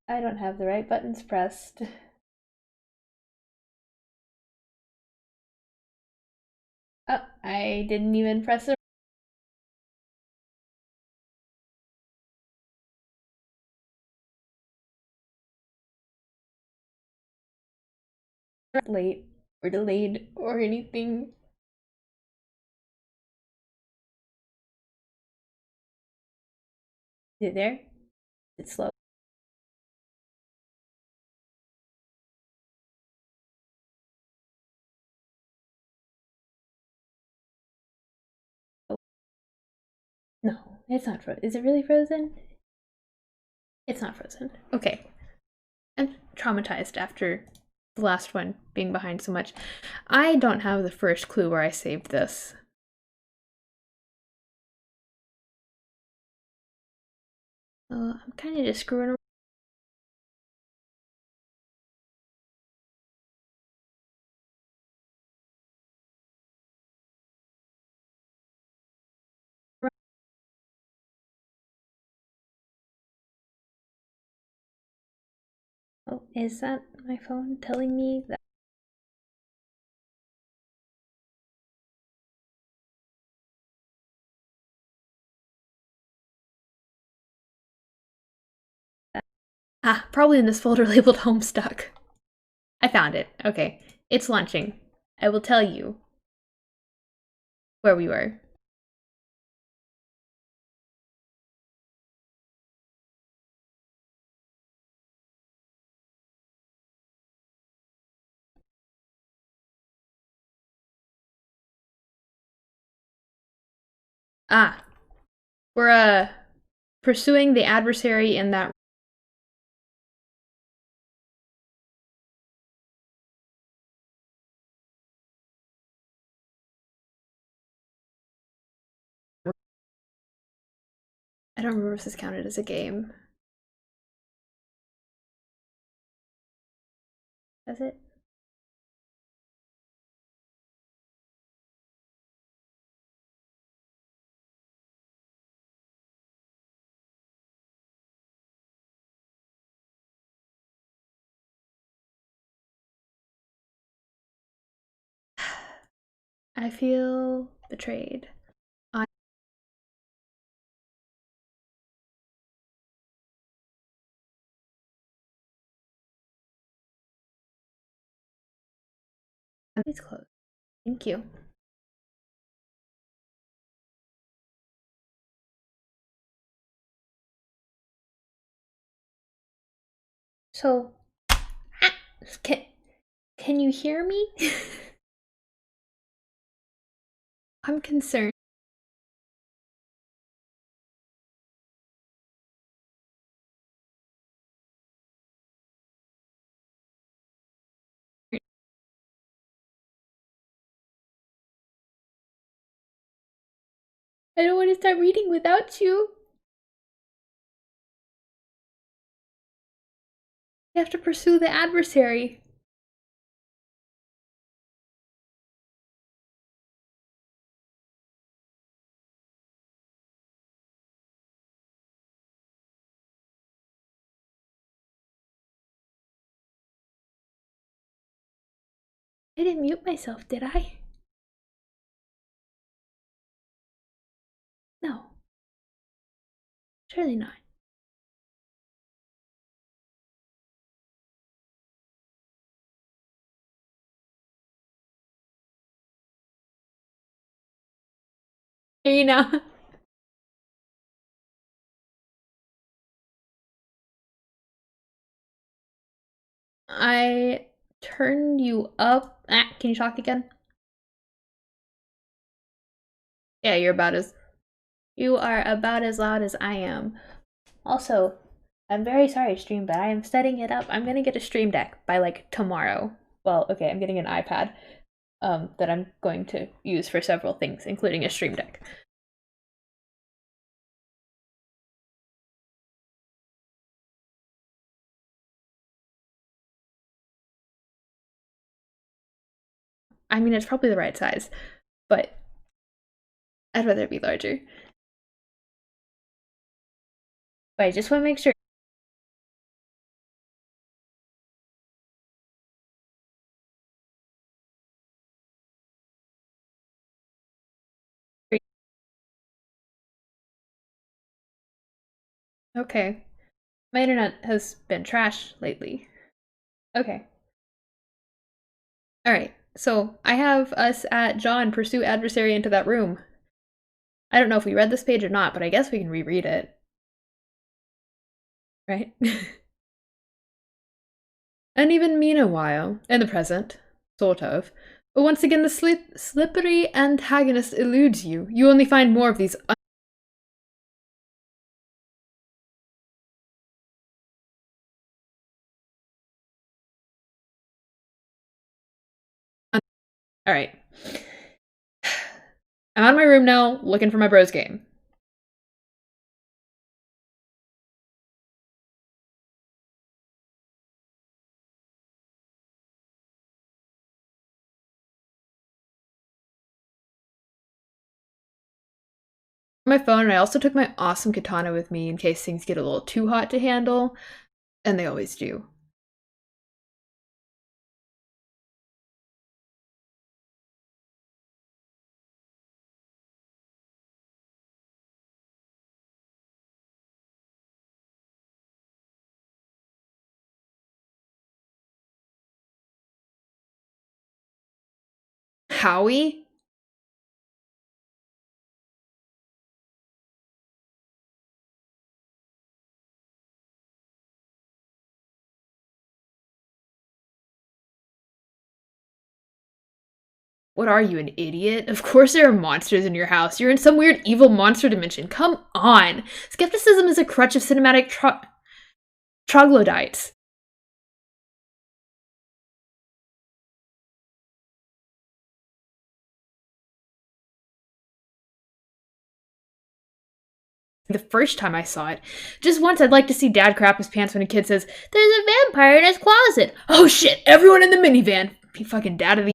I don't have the right buttons pressed. Oh, I didn't even press it. Late or delayed or anything. Is it there? It's slow. Oh, no, it's not frozen. Is it really frozen? It's not frozen. Okay. I'm traumatized after the last one being behind so much. I don't have the first clue where I saved this. I'm kind of just screwing around. Oh, is that my phone telling me that? Ah, probably in this folder labeled Homestuck. I found it. Okay. It's launching. I will tell you where we were. Ah, we're pursuing the adversary in that. I don't remember if this counted as a game. Does it? I feel betrayed. It's closed. Thank you. So, can, can you hear me? I'm concerned. I don't want to start reading without you. We have to pursue the adversary. I didn't mute myself, did I? No. Surely not. Here you know. I turned you up. Ah, can you talk again? Yeah, you are about as loud as I am. Also, I'm very sorry, stream, but I am setting it up. I'm gonna get a stream deck by like tomorrow. Well, okay, I'm getting an iPad that I'm going to use for several things, including a stream deck. I mean, it's probably the right size, but I'd rather it be larger. But I just want to make sure Okay. My internet has been trash lately. Okay. Alright. So I have us at John pursue adversary into that room. I don't know if we read this page or not, but I guess we can reread it. Right? And even meanwhile, in the present, sort of, but once again the slippery antagonist eludes you. You only find more of these Alright. I'm out of my room now, looking for my bros game. My phone, and I also took my awesome katana with me in case things get a little too hot to handle, and they always do. Howie? What are you, an idiot? Of course there are monsters in your house. You're in some weird evil monster dimension. Come on! Skepticism is a crutch of cinematic troglodytes. The first time I saw it. Just once I'd like to see Dad crap his pants when a kid says, "There's a vampire in his closet." Oh shit, everyone in the minivan. Be fucking dad of the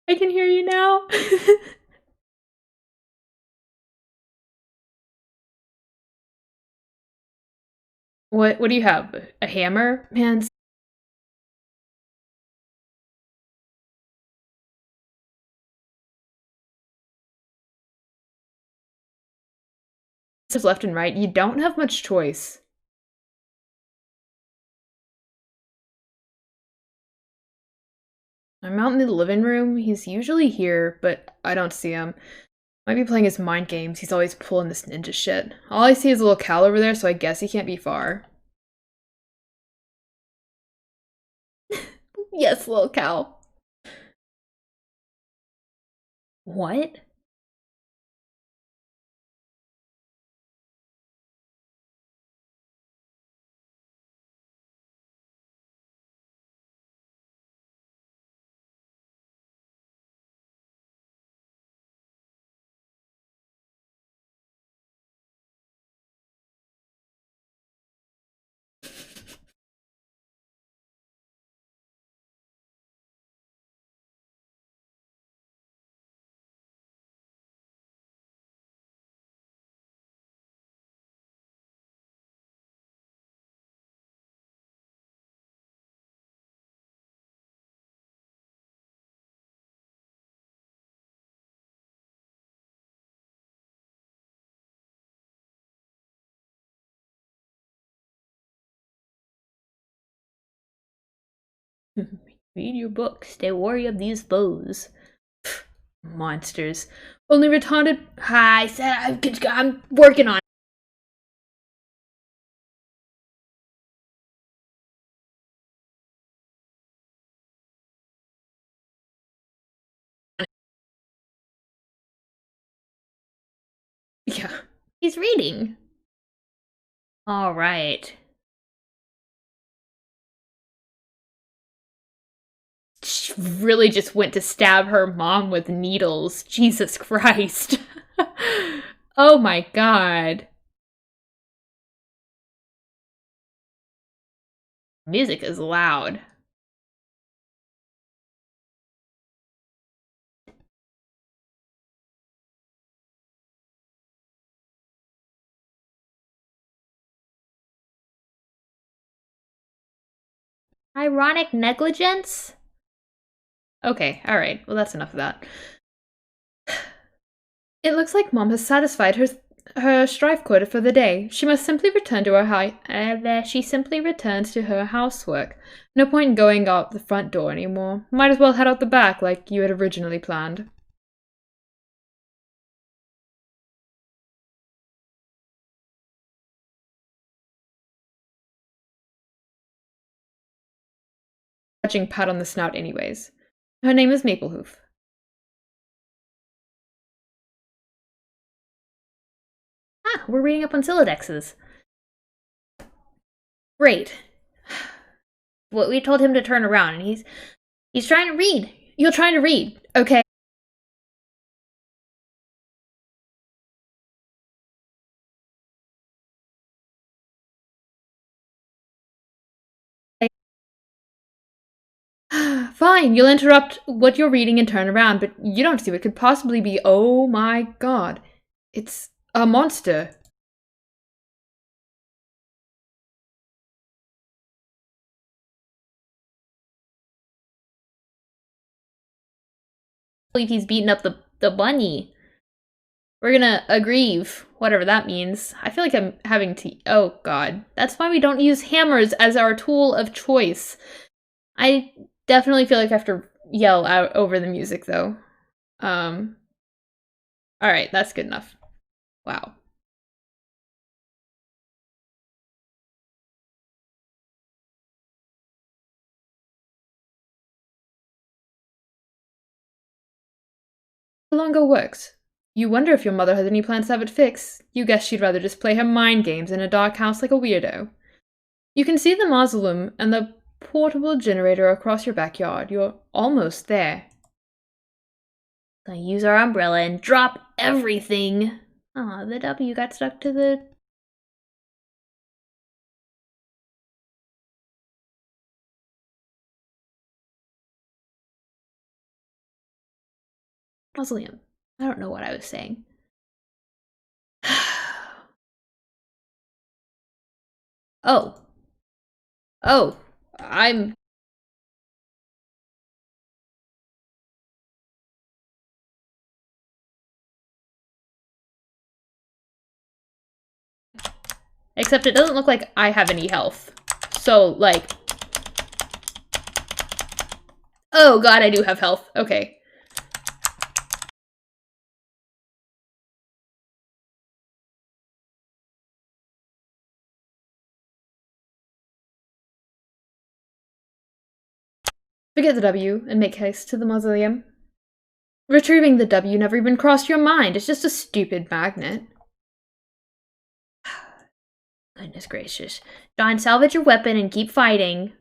I can hear you now. What do you have? A hammer? Man, says left and right. You don't have much choice. I'm out in the living room. He's usually here, but I don't see him. Might be playing his mind games. He's always pulling this ninja shit. All I see is a little cow over there, so I guess he can't be far. Yes, little cow. What? Read your book. Stay wary of these foes. Monsters. Only retarded. I said I'm working on it. Yeah. He's reading. All right. She really just went to stab her mom with needles. Jesus Christ. Oh my god. Music is loud. Ironic negligence? Okay, alright. Well, that's enough of that. It looks like Mom has satisfied her strife quota for the day. She must simply return to she simply returns to her housework. No point in going out the front door anymore. Might as well head out the back like you had originally planned. Grudging pat on the snout anyways. Her name is Maplehoof. Ah, we're reading up on Syllodexes. Great. Well, we told him to turn around, and he's trying to read. You're trying to read, okay? Fine, you'll interrupt what you're reading and turn around, but you don't see what could possibly be. Oh my god. It's a monster. I believe he's beaten up the bunny. We're gonna aggrieve, whatever that means. I feel like I'm having to. Oh god. That's why we don't use hammers as our tool of choice. I definitely feel like I have to yell out over the music, though. Alright, that's good enough. Wow. No longer works. You wonder if your mother has any plans to have it fixed. You guess she'd rather just play her mind games in a dark house like a weirdo. You can see the mausoleum and the portable generator across your backyard. You're almost there. Gonna use our umbrella and drop everything. Aw, the W got stuck to the mausoleum. I don't know what I was saying. Oh. Oh. I'm. Except it doesn't look like I have any health. So, like. Oh god, I do have health. Okay. Forget the W and make haste to the mausoleum. Retrieving the W never even crossed your mind. It's just a stupid magnet. Goodness gracious. John, salvage your weapon and keep fighting.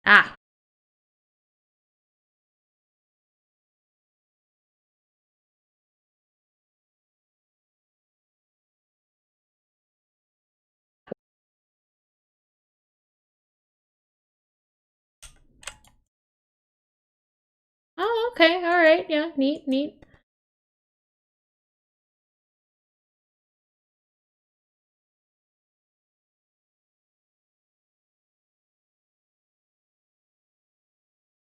Ah. Oh, okay. Alright. Yeah, neat, neat.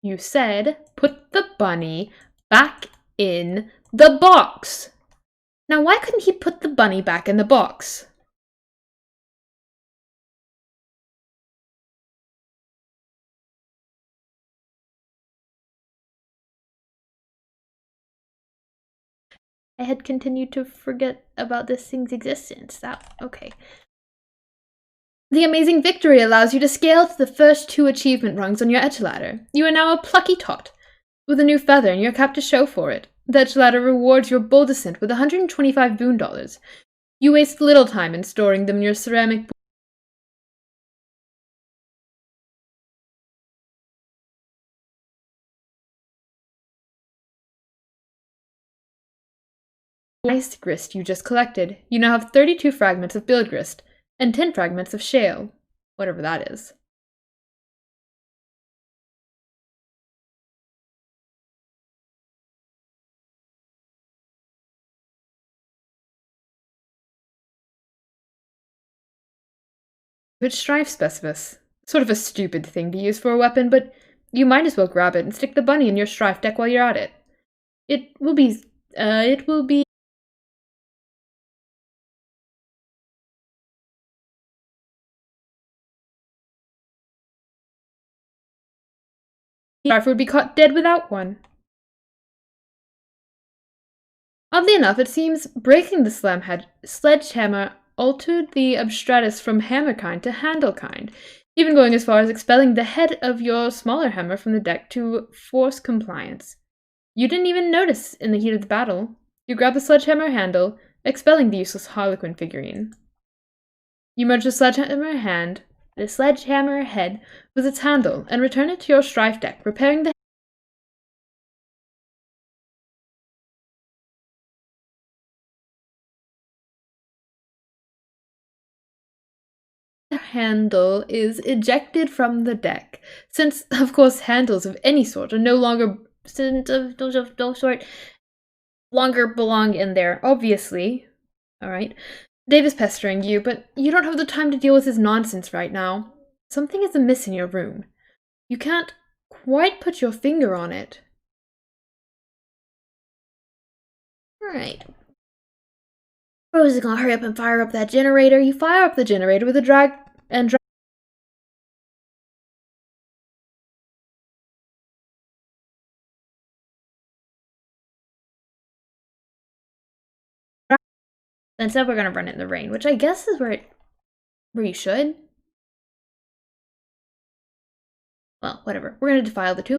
You said put the bunny back in the box. Now, why couldn't he put the bunny back in the box? I had continued to forget about this thing's existence. Okay. The amazing victory allows you to scale to the first 2 achievement rungs on your edge ladder. You are now a plucky tot, with a new feather in your cap to show for it. The edge ladder rewards your bold descent with 125 boon dollars. You waste little time in storing them in your ceramic ice grist you just collected. You now have 32 fragments of build grist, and 10 fragments of shale. Whatever that is. Which strife specific. Sort of a stupid thing to use for a weapon, but you might as well grab it and stick the bunny in your strife deck while you're at it. It will be strife would be caught dead without one. Oddly enough, it seems breaking the sledgehammer altered the abstratus from hammer kind to handle kind, even going as far as expelling the head of your smaller hammer from the deck to force compliance. You didn't even notice in the heat of the battle. You grabbed the sledgehammer handle, expelling the useless Harlequin figurine. You merge the sledgehammer head with its handle and return it to your strife deck, repairing the handle is ejected from the deck, since, of course, handles of any sort are no longer belong in there, obviously. Alright. Dave is pestering you, but you don't have the time to deal with his nonsense right now. Something is amiss in your room. You can't quite put your finger on it. Alright. Rose is gonna hurry up and fire up that generator. You fire up the generator with a drag. And instead we're gonna run it in the rain, which I guess is where you should. Well, whatever. We're gonna defile the two.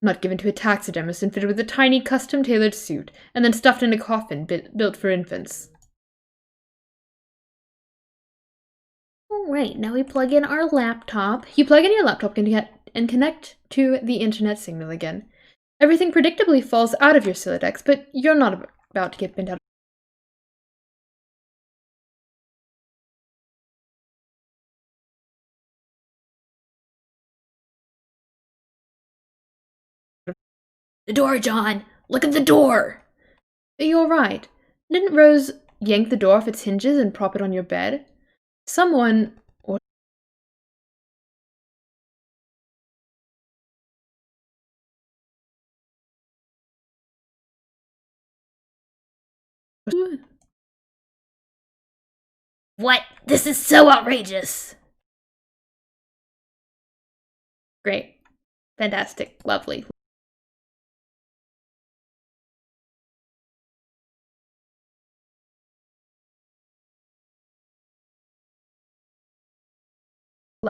Not given to a taxidermist and fitted with a tiny custom-tailored suit, and then stuffed in a coffin built for infants. Alright, now we plug in our laptop. You plug in your laptop and connect to the internet signal again. Everything predictably falls out of your Silodex, but you're not about to get bent out. The door, John! Look at the door! You're right. Didn't Rose yank the door off its hinges and prop it on your bed? Someone... What? This is so outrageous! Great. Fantastic. Lovely.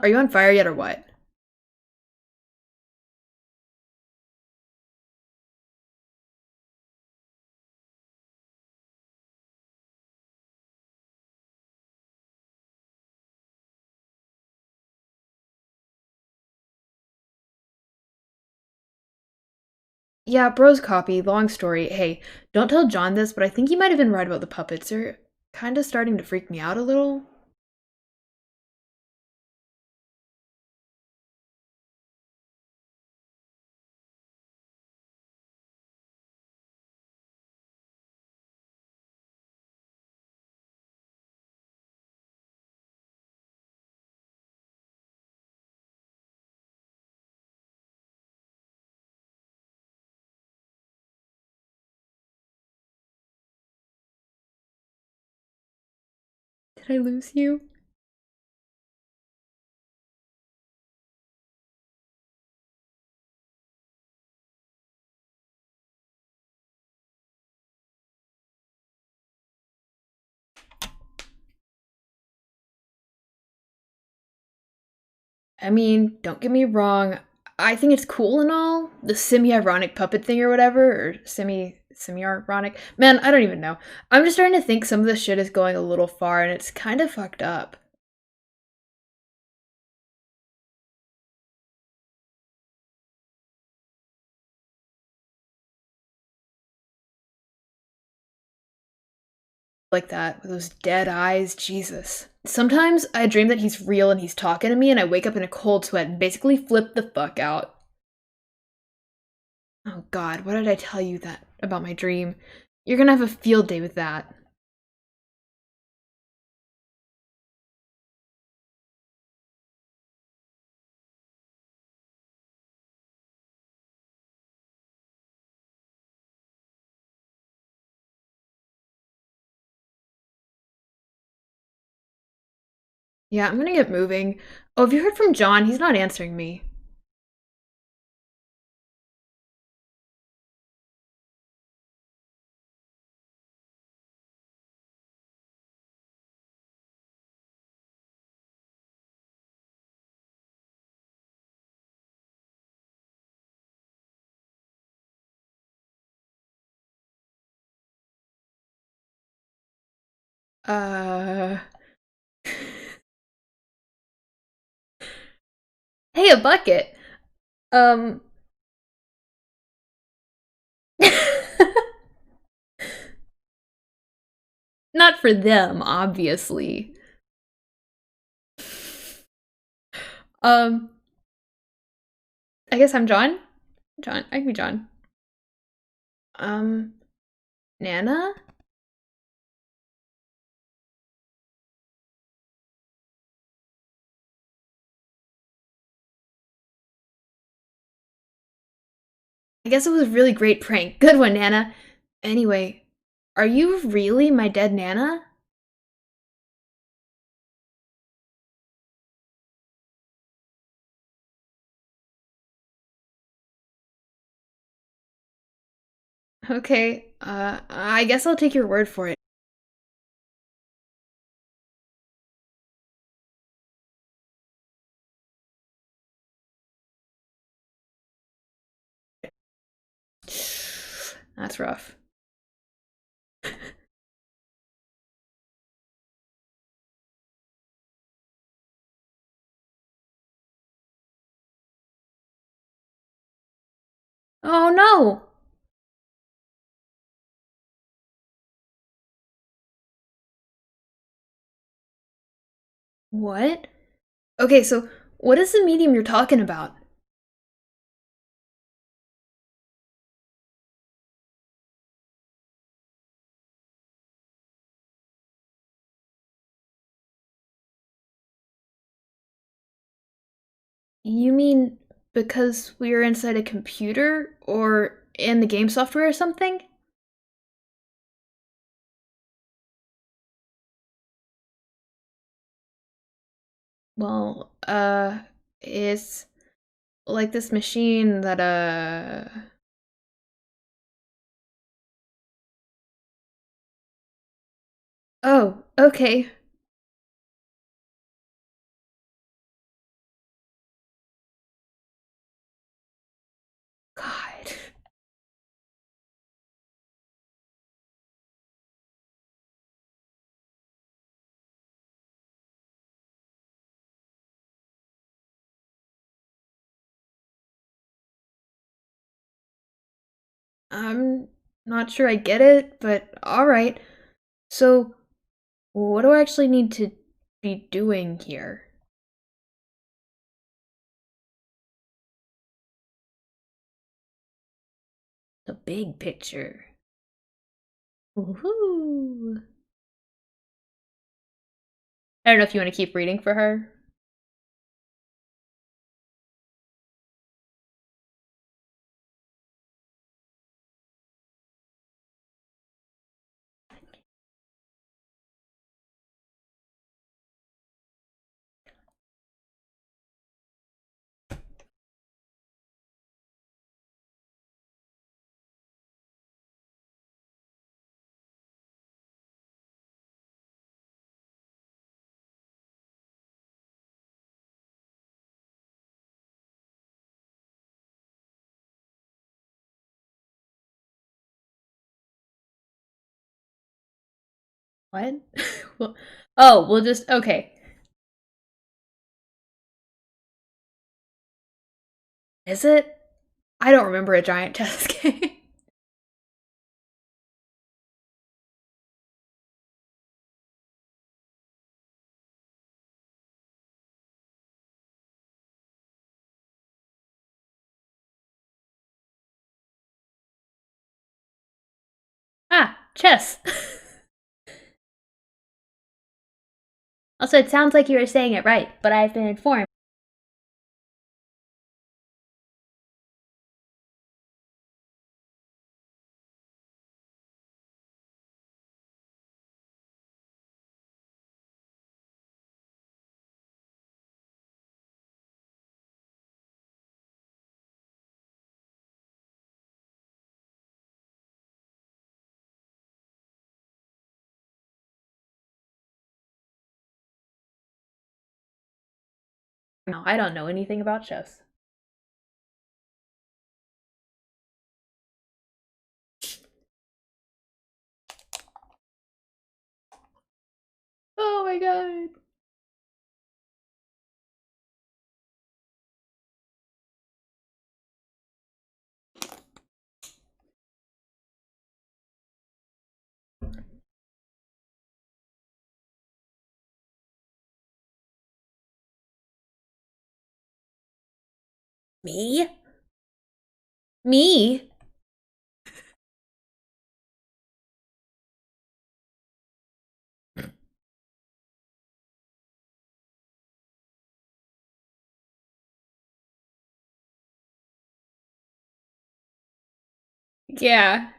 Are you on fire yet or what? Yeah, bro's copy, long story. Hey, don't tell John this, but I think he might have been right about the puppets. They're kind of starting to freak me out a little. Did I lose you? I mean, don't get me wrong. I think it's cool and all, the semi-ironic puppet thing or whatever, or semi-ironic. Man, I don't even know. I'm just starting to think some of this shit is going a little far, and it's kind of fucked up. Like that, with those dead eyes, Jesus. Sometimes I dream that he's real and he's talking to me, and I wake up in a cold sweat and basically flip the fuck out. Oh God, what did I tell you that about my dream? You're gonna have a field day with that. Yeah, I'm gonna get moving. Oh, have you heard from John? He's not answering me. Uh. Hey, a bucket. Um. Not for them, obviously. Um. I guess I'm John. John. I can be John. Um. Nana? I guess it was a really great prank. Good one, Nana. Anyway, are you really my dead Nana? Okay, I guess I'll take your word for it. That's rough. Oh no! What? Okay, so what is the medium you're talking about? You mean because we are inside a computer or in the game software or something? Well, it's like this machine that, Oh, okay. God. I'm not sure I get it, but alright. So, what do I actually need to be doing here? The big picture. Woohoo! I don't know if you want to keep reading for her. What? Well, oh, we'll just okay. Is it? I don't remember a giant chess game. chess. Also, it sounds like you were saying it right, but I've been informed. No, I don't know anything about chess. Oh my god. Me? Me? Yeah.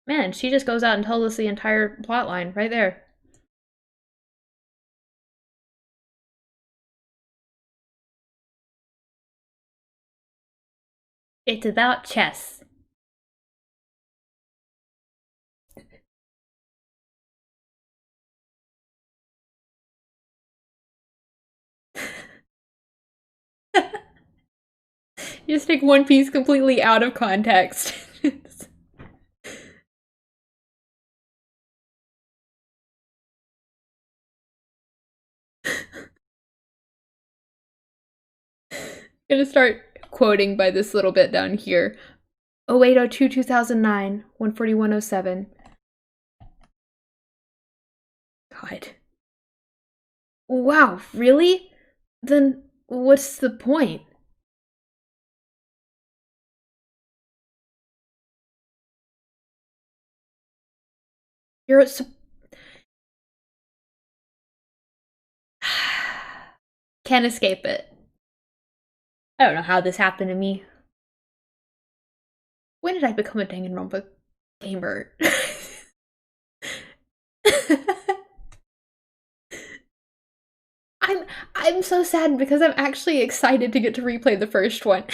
Man, she just goes out and tells us the entire plot line right there. It's about chess. You just take one piece completely out of context. I'm gonna start quoting by this little bit down here. 0802 2009, 14107. God. Wow, really? Then what's the point? You're can't escape it. I don't know how this happened to me. When did I become a Danganronpa gamer? I'm so sad because I'm actually excited to get to replay the first one.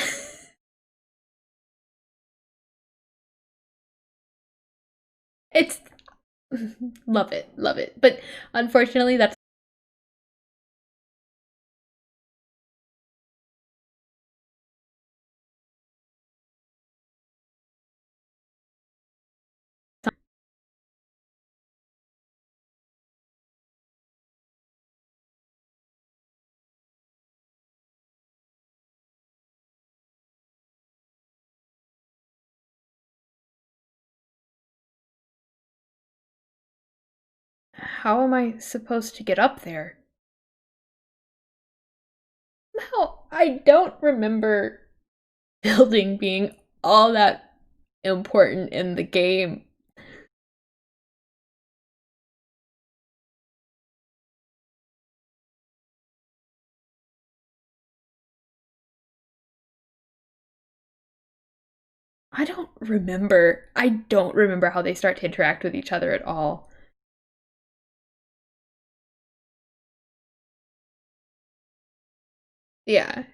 It's love it, love it. But unfortunately that's how am I supposed to get up there? No, I don't remember building being all that important in the game. I don't remember how they start to interact with each other at all. Yeah.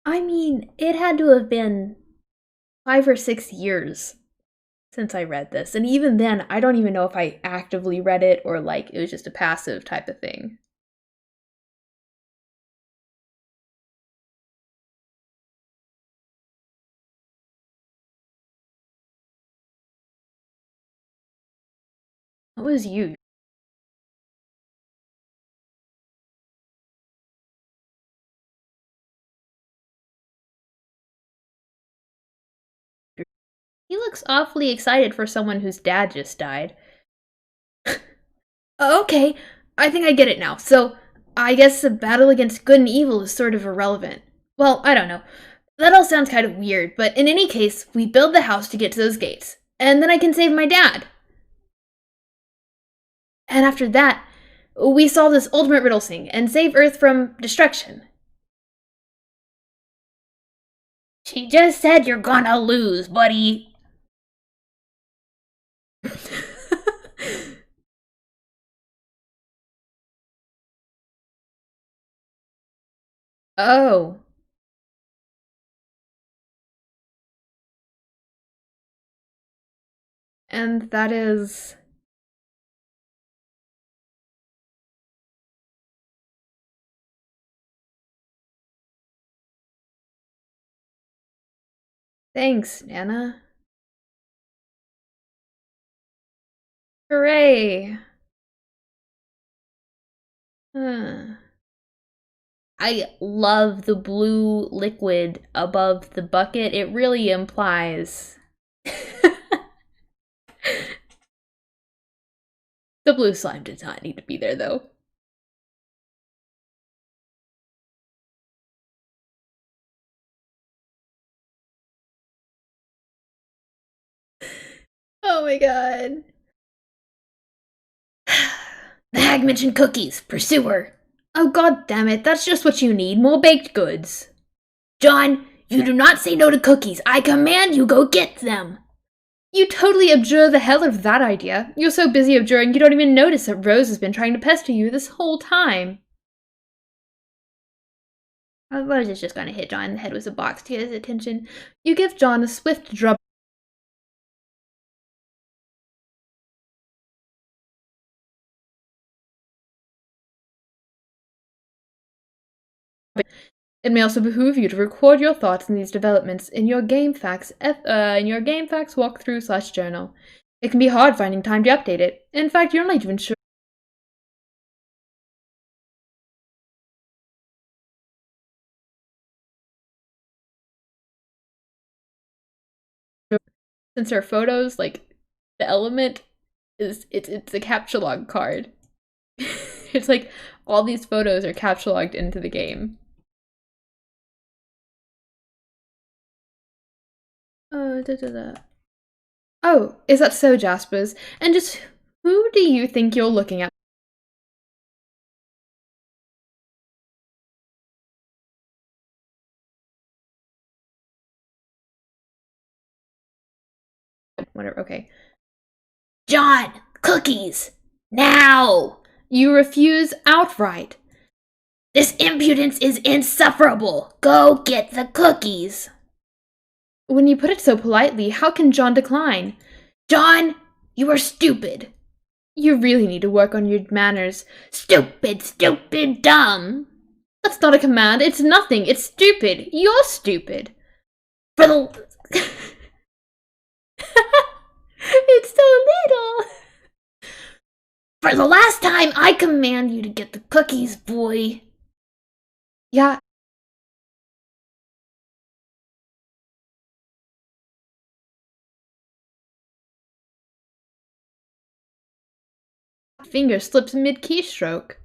I mean, it had to have been 5 or 6 years since I read this. And even then, I don't even know if I actively read it or like it was just a passive type of thing. What was you? He looks awfully excited for someone whose dad just died. Okay, I think I get it now. So, I guess the battle against good and evil is sort of irrelevant. Well, I don't know. That all sounds kind of weird, but in any case, we build the house to get to those gates. And then I can save my dad. And after that, we solve this ultimate riddle thing and save Earth from destruction. She just said you're gonna lose, buddy. Oh. And that is. Thanks, Nana. Hooray. Huh. I love the blue liquid above the bucket. It really implies. The blue slime does not need to be there, though. Oh my god. The hag mentioned cookies. Pursue her. Oh god damn it, that's just what you need. More baked goods. John, you do not say no to cookies. I command you go get them. You totally abjure the hell of that idea. You're so busy abjuring you don't even notice that Rose has been trying to pester you this whole time. Rose is just gonna hit John in the head with a box to get his attention. You give John a swift drub. It may also behoove you to record your thoughts on these developments in your GameFAQs walkthrough/journal. It can be hard finding time to update it. In fact, you're not even sure. Since there are photos, like the element is it's a capture log card. It's like all these photos are capture logged into the game. Oh, da, da, da. Oh, is that so, Jaspers? And just who do you think you're looking at? Whatever, okay. John, cookies! Now! You refuse outright. This impudence is insufferable. Go get the cookies. When you put it so politely, how can John decline? John, you are stupid. You really need to work on your manners. Stupid, stupid, dumb. That's not a command. It's nothing. It's stupid. You're stupid. For the... It's so little. For the last time, I command you to get the cookies, boy. Yeah. Finger slips mid-keystroke.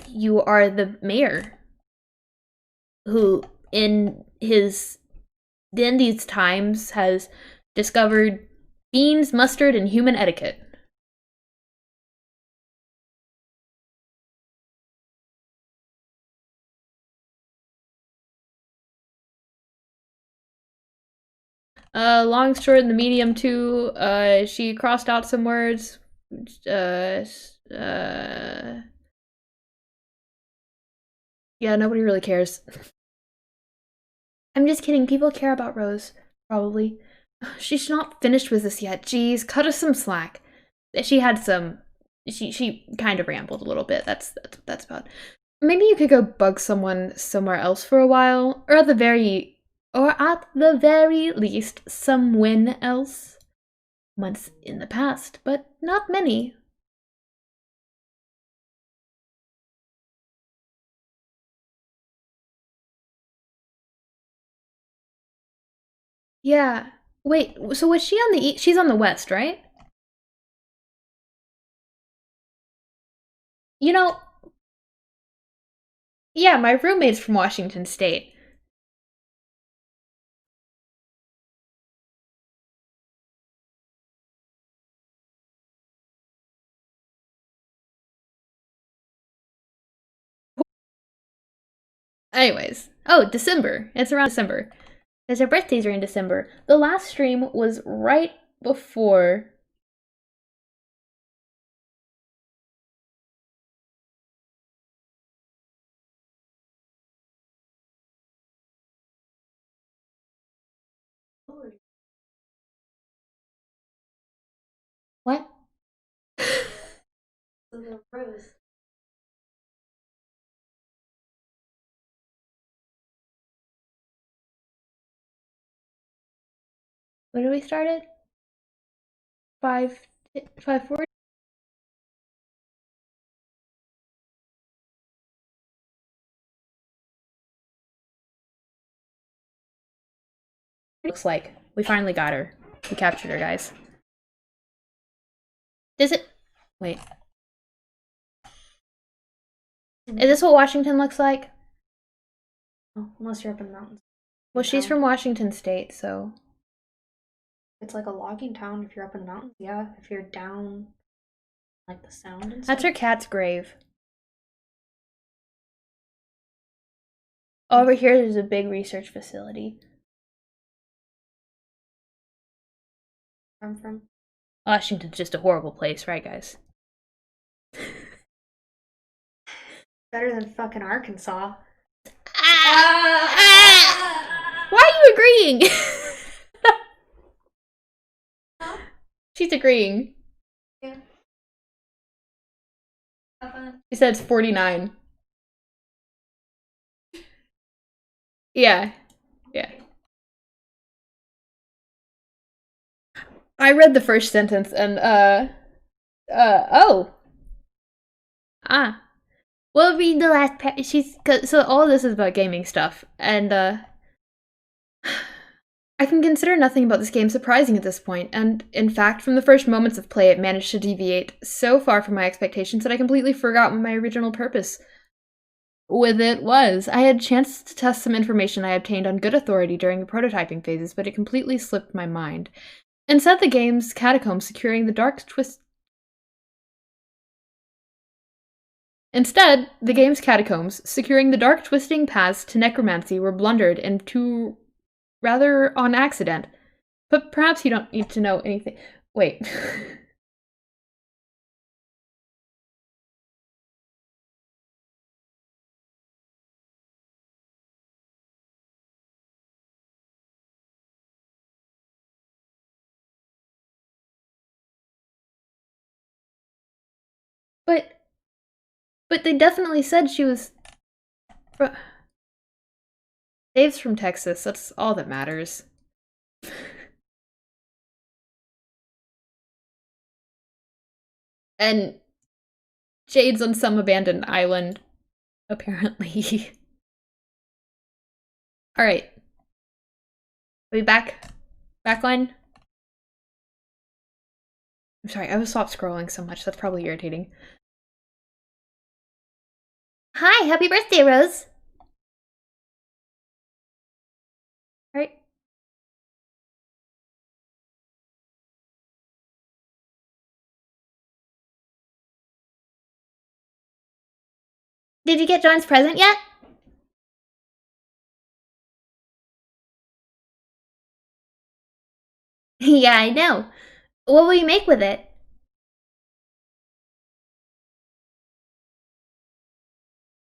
You are the mayor, who in these times has discovered beans, mustard, and human etiquette. Long, short, and the medium too. She crossed out some words. Yeah, nobody really cares. I'm just kidding. People care about Rose, probably. She's not finished with this yet. Jeez, cut us some slack. She had some. She kind of rambled a little bit. That's about. Maybe you could go bug someone somewhere else for a while, or at the very least, someone else. Once in the past, but not many. Yeah. Wait, so was she on the east? She's on the west, right? You know, yeah, my roommate's from Washington State. Anyways, oh, December. It's around December. Because her birthdays are in December. The last stream was right before. What? Rose. When did we start it? 5:40. Looks like we finally got her. We captured her, guys. Is it? Wait. Is this what Washington looks like? Oh, unless you're up in the mountains. Well, she's from Washington State, so. It's like a logging town if you're up in the mountains, yeah. If you're down, like the sound and stuff. That's her cat's grave. Over here, there's a big research facility. I'm from. Washington's just a horrible place, right, guys? Better than fucking Arkansas. Why are you agreeing? She's agreeing. Yeah. She said it's 49. Yeah. Yeah. I read the first sentence and, oh. Ah. We'll read the last so all this is about gaming stuff, and, I can consider nothing about this game surprising at this point, and in fact, from the first moments of play, it managed to deviate so far from my expectations that I completely forgot what my original purpose with it was. I had a chance to test some information I obtained on good authority during the prototyping phases, but it completely slipped my mind. Instead, the game's catacombs securing the dark twist. Instead, the game's catacombs securing the dark twisting paths to necromancy were blundered into rather on accident. But perhaps you don't need to know anything. Wait. but they definitely said she was. Dave's from Texas. That's all that matters. And Jade's on some abandoned island, apparently. Alright. Are we back? Back on? I'm sorry, I was stopped scrolling so much. That's probably irritating. Hi, happy birthday, Rose. Alright. Did you get John's present yet? Yeah, I know. What will you make with it?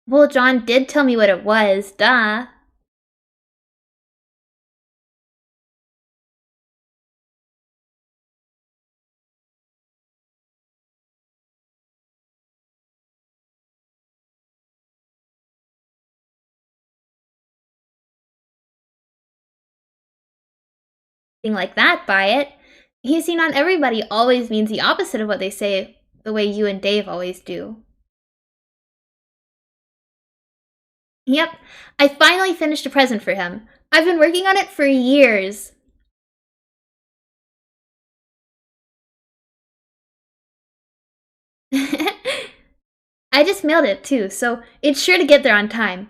Well, John did tell me what it was, duh. Thing like that by it. He's seen on everybody always means the opposite of what they say, the way you and Dave always do. Yep, I finally finished a present for him. I've been working on it for years. I just mailed it too, so it's sure to get there on time.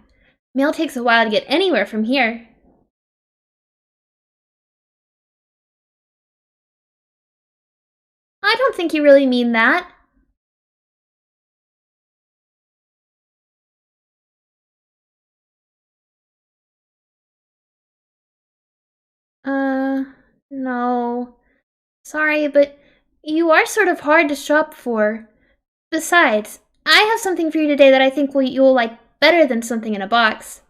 Mail takes a while to get anywhere from here. I don't think you really mean that. Uh, no. Sorry, but you are sort of hard to shop for. Besides, I have something for you today that I think you'll like better than something in a box.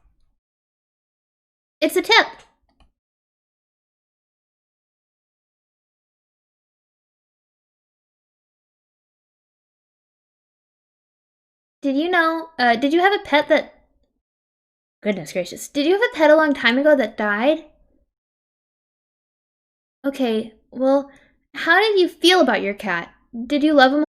It's a tip. Did you have a pet that. Goodness gracious. Did you have a pet a long time ago that died? Okay, well, how did you feel about your cat? Did you love him?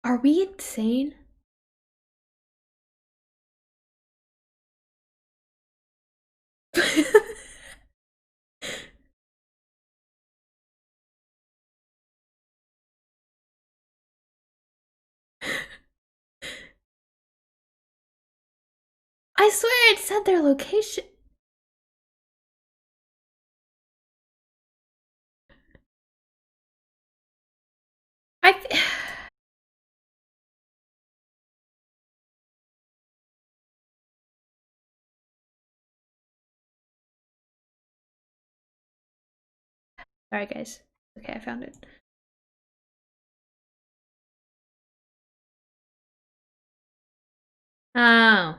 Are we insane? I swear it said their location. I. Sorry, guys. Okay, I found it. Oh.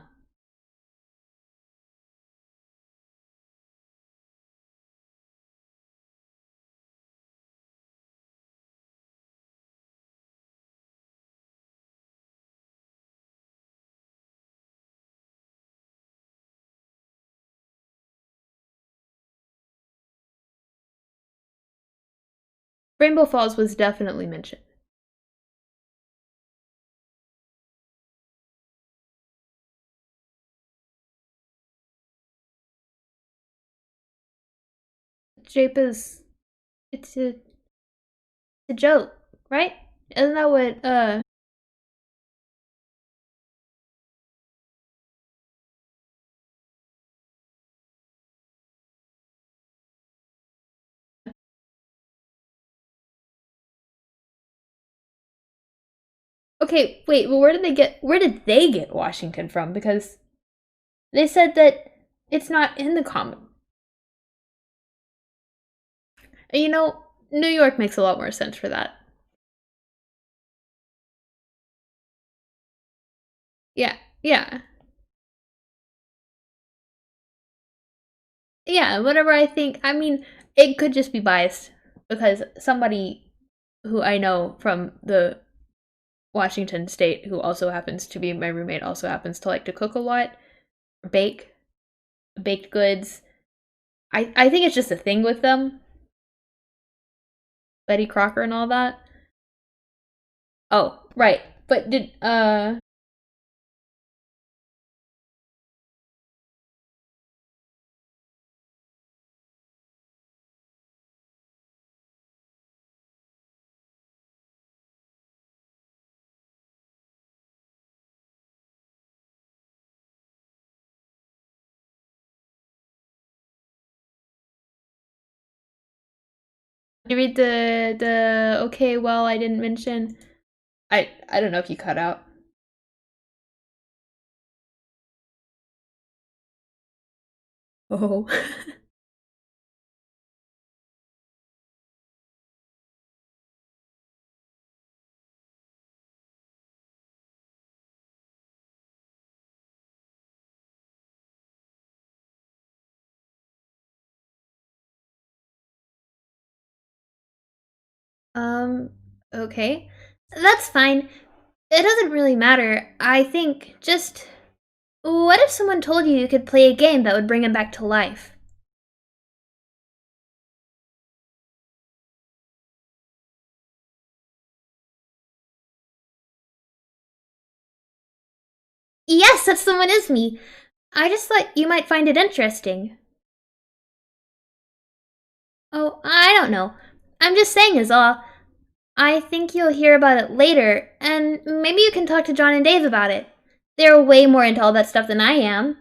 Rainbow Falls was definitely mentioned. Shape is. It's a joke, right? Isn't that what. Okay, wait, well, where did they get Washington from? Because they said that it's not in the comic. You know, New York makes a lot more sense for that. Yeah, yeah. Yeah, whatever I think, I mean, it could just be biased because somebody who I know from the Washington state who also happens to be my roommate also happens to like to cook a lot, bake, baked goods. I think it's just a thing with them. Betty Crocker and all that. Oh, right. But did. Did you read the okay, well, I didn't mention. I don't know if you cut out. Oh. Um, okay. That's fine. It doesn't really matter. I think just what if someone told you you could play a game that would bring him back to life? Yes, that someone is me. I just thought you might find it interesting. Oh, I don't know. I'm just saying is all. I think you'll hear about it later, and maybe you can talk to John and Dave about it. They're way more into all that stuff than I am.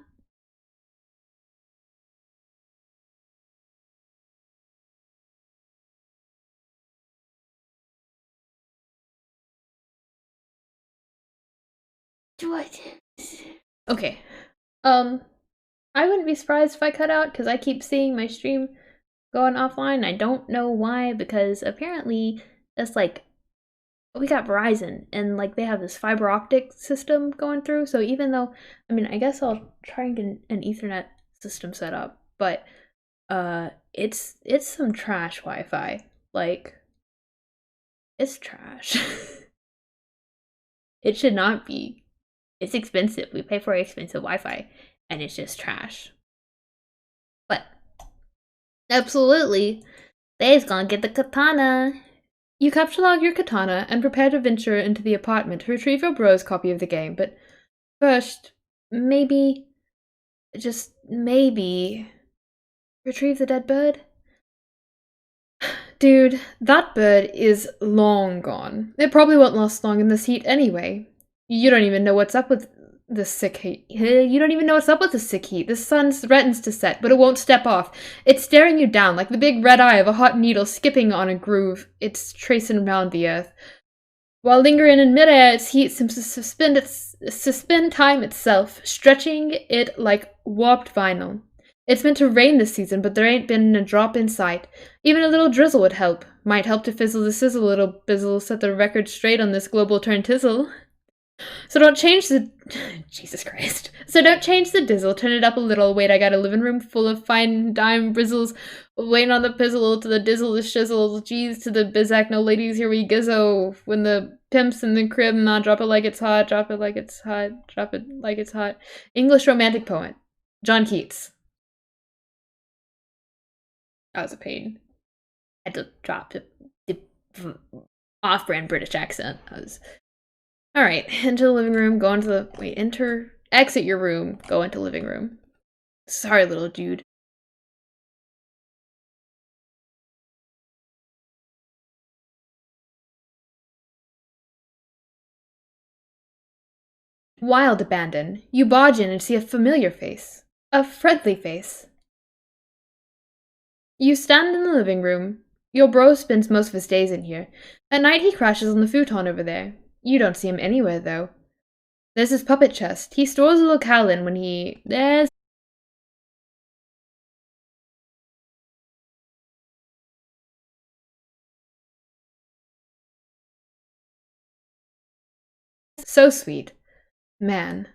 What? Okay. Um, I wouldn't be surprised if I cut out because I keep seeing my stream going offline. I don't know why, because apparently it's like we got Verizon and like they have this fiber optic system going through. So even though, I mean, I guess I'll try and get an Ethernet system set up, but it's some trash Wi-Fi. Like it's trash. It should not be. It's expensive. We pay for expensive Wi-Fi, and it's just trash. But absolutely, they's gonna get the katana. You capture your katana and prepare to venture into the apartment to retrieve your bro's copy of the game, but first, maybe, just maybe, retrieve the dead bird? Dude, that bird is long gone. It probably won't last long in this heat anyway. You don't even know what's up with the sick heat. You don't even know what's up with the sick heat. The sun threatens to set, but it won't step off. It's staring you down like the big red eye of a hot needle skipping on a groove. It's tracing round the earth. While lingering in midair, its heat seems to suspend time itself, stretching it like warped vinyl. It's meant to rain this season, but there ain't been a drop in sight. Even a little drizzle would help. Might help to fizzle the sizzle a little bizzle, set the record straight on this global turn tizzle. So don't change the... Jesus Christ. So don't change the dizzle, turn it up a little. Wait, I got a living room full of fine dime brizzles. Waiting on the pizzle to the dizzle, the shizzle. Geez to the bizac, no ladies, here we gizzo. When the pimp's in the crib, nah, drop it like it's hot, drop it like it's hot, drop it like it's hot. English romantic poet. John Keats. That was a pain. I had to drop the off-brand British accent. I was... Alright, enter the living room, go into the... Wait, exit your room, go into living room. Sorry, little dude. Wild abandon. You barge in and see a familiar face. A friendly face. You stand in the living room. Your bro spends most of his days in here. At night he crashes on the futon over there. You don't see him anywhere, though. There's his puppet chest. He stores a locale in when he... There's... So sweet. Man.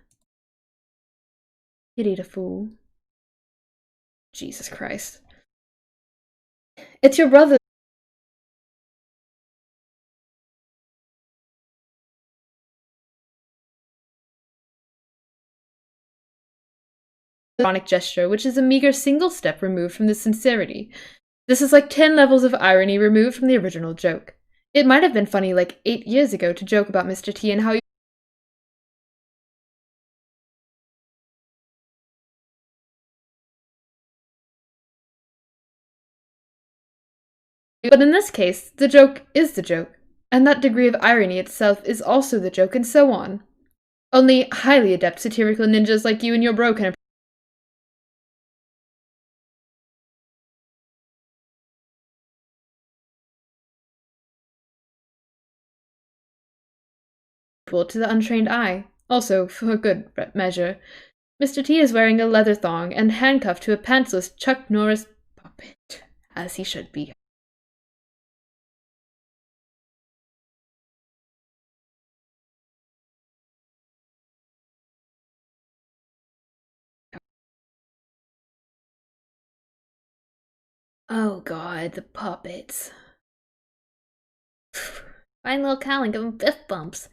Pity the fool. Jesus Christ. It's your brother. Ironic gesture, which is a meager single step removed from the sincerity. This is like 10 levels of irony removed from the original joke. It might have been funny like 8 years ago to joke about Mr. T and how you... But in this case, the joke is the joke, and that degree of irony itself is also the joke, and so on. Only highly adept satirical ninjas like you and your bro can... to the untrained eye. Also, for good measure, Mr. T is wearing a leather thong and handcuffed to a pantsless Chuck Norris puppet, as he should be. Oh god, the puppets. Find little Cal and give him fist bumps.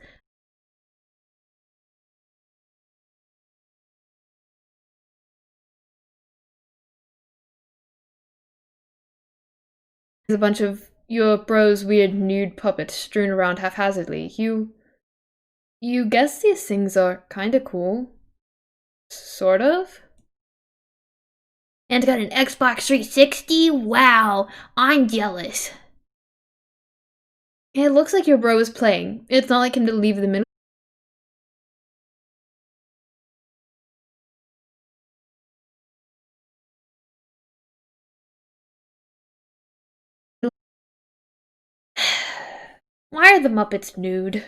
There's a bunch of your bro's weird nude puppets strewn around haphazardly. You guess these things are kinda cool? Sort of? And got an Xbox 360? Wow, I'm jealous. It looks like your bro is playing. It's not like him to leave the middle. Why are the Muppets nude?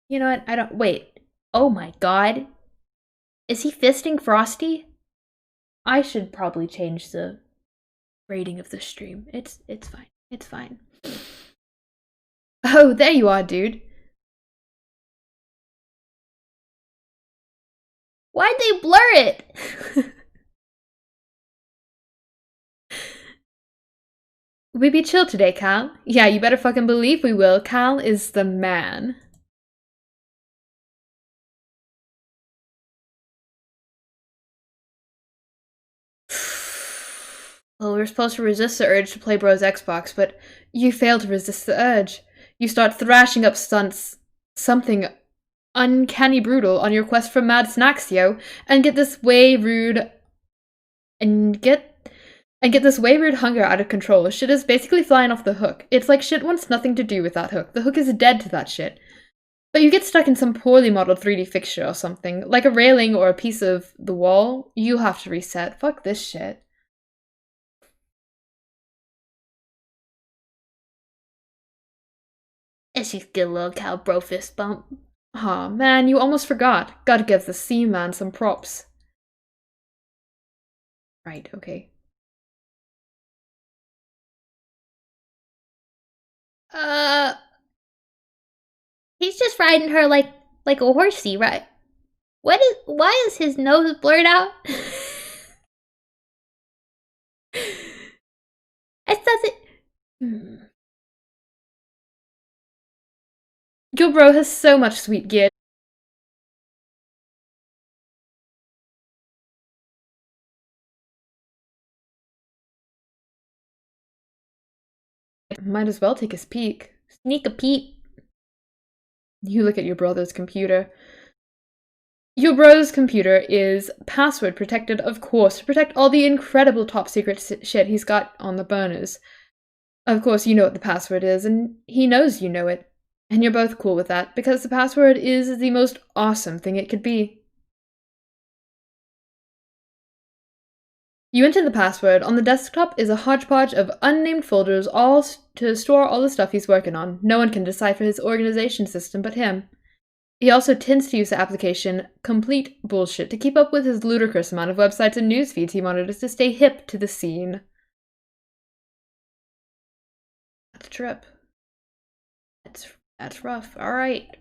You know what? I don't. Wait. Oh my god. Is he fisting Frosty? I should probably change the rating of the stream. It's fine. It's fine. Oh, there you are, dude. Why'd they blur it? We be chill today, Cal. Yeah, you better fucking believe we will. Cal is the man. Well, we were supposed to resist the urge to play Bro's Xbox, but you failed to resist the urge. You start thrashing up stunts, something uncanny brutal on your quest for mad snacks, yo, and get this way rude hunger out of control. Shit is basically flying off the hook. It's like shit wants nothing to do with that hook. The hook is dead to that shit. But you get stuck in some poorly modeled 3D fixture or something, like a railing or a piece of the wall. You have to reset. Fuck this shit. And she's good little cow bro fist bump. Aw, man, you almost forgot. Gotta give the C-man some props. Right, okay. He's just riding her like a horsey, right? Why is his nose blurred out? I thought that Your bro has so much sweet gear. Might as well take a peek. Sneak a peek. You look at your brother's computer. Your bro's computer is password protected, of course, to protect all the incredible top secret shit he's got on the burners. Of course, you know what the password is, and he knows you know it. And you're both cool with that, because the password is the most awesome thing it could be. You enter the password. On the desktop is a hodgepodge of unnamed folders, all to store all the stuff he's working on. No one can decipher his organization system but him. He also tends to use the application Complete Bullshit to keep up with his ludicrous amount of websites and news feeds he monitors to stay hip to the scene. That's a trip. That's rough. Alright.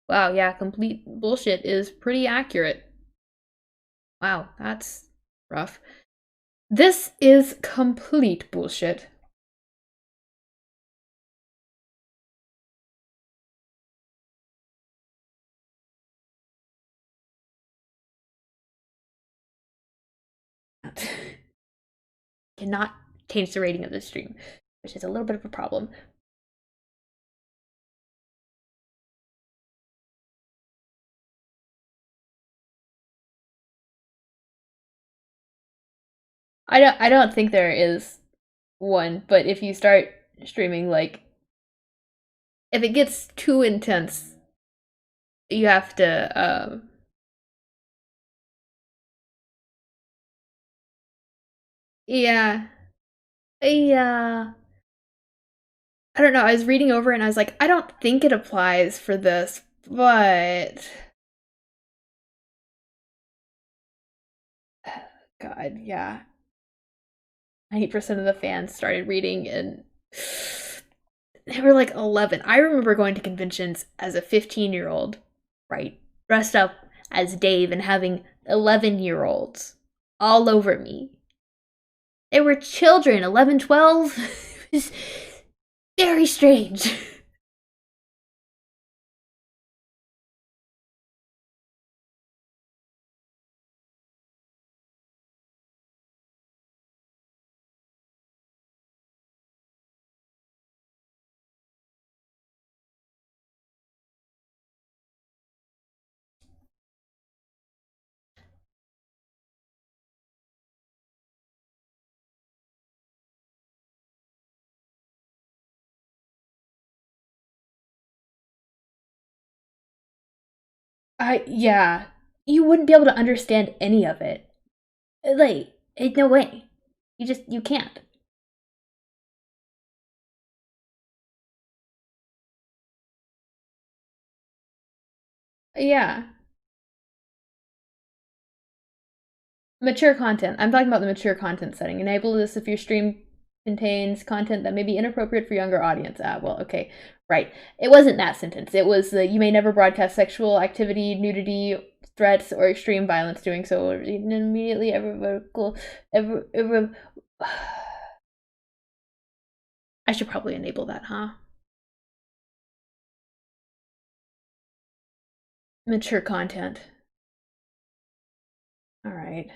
Wow, yeah, Complete Bullshit is pretty accurate. Wow, that's rough. This is complete bullshit. Cannot change the rating of this stream, which is a little bit of a problem. I don't think there is one, but if you start streaming, like, if it gets too intense, you have to yeah. Yeah. I don't know, I was reading over it and I was like, I don't think it applies for this, But God, yeah. 90% of the fans started reading and they were like 11. I remember going to conventions as a 15-year-old, right? Dressed up as Dave and having 11-year-olds all over me. They were children, 11, 12. It was very strange. Yeah. You wouldn't be able to understand any of it. Like, no way. You can't. Yeah. Mature content. I'm talking about the mature content setting. Enable this if your stream contains content that may be inappropriate for younger audience. Ah, well, okay. Right. It wasn't that sentence. It was you may never broadcast sexual activity, nudity, threats, or extreme violence. Doing so immediately ever. I should probably enable that, huh? Mature content. All right.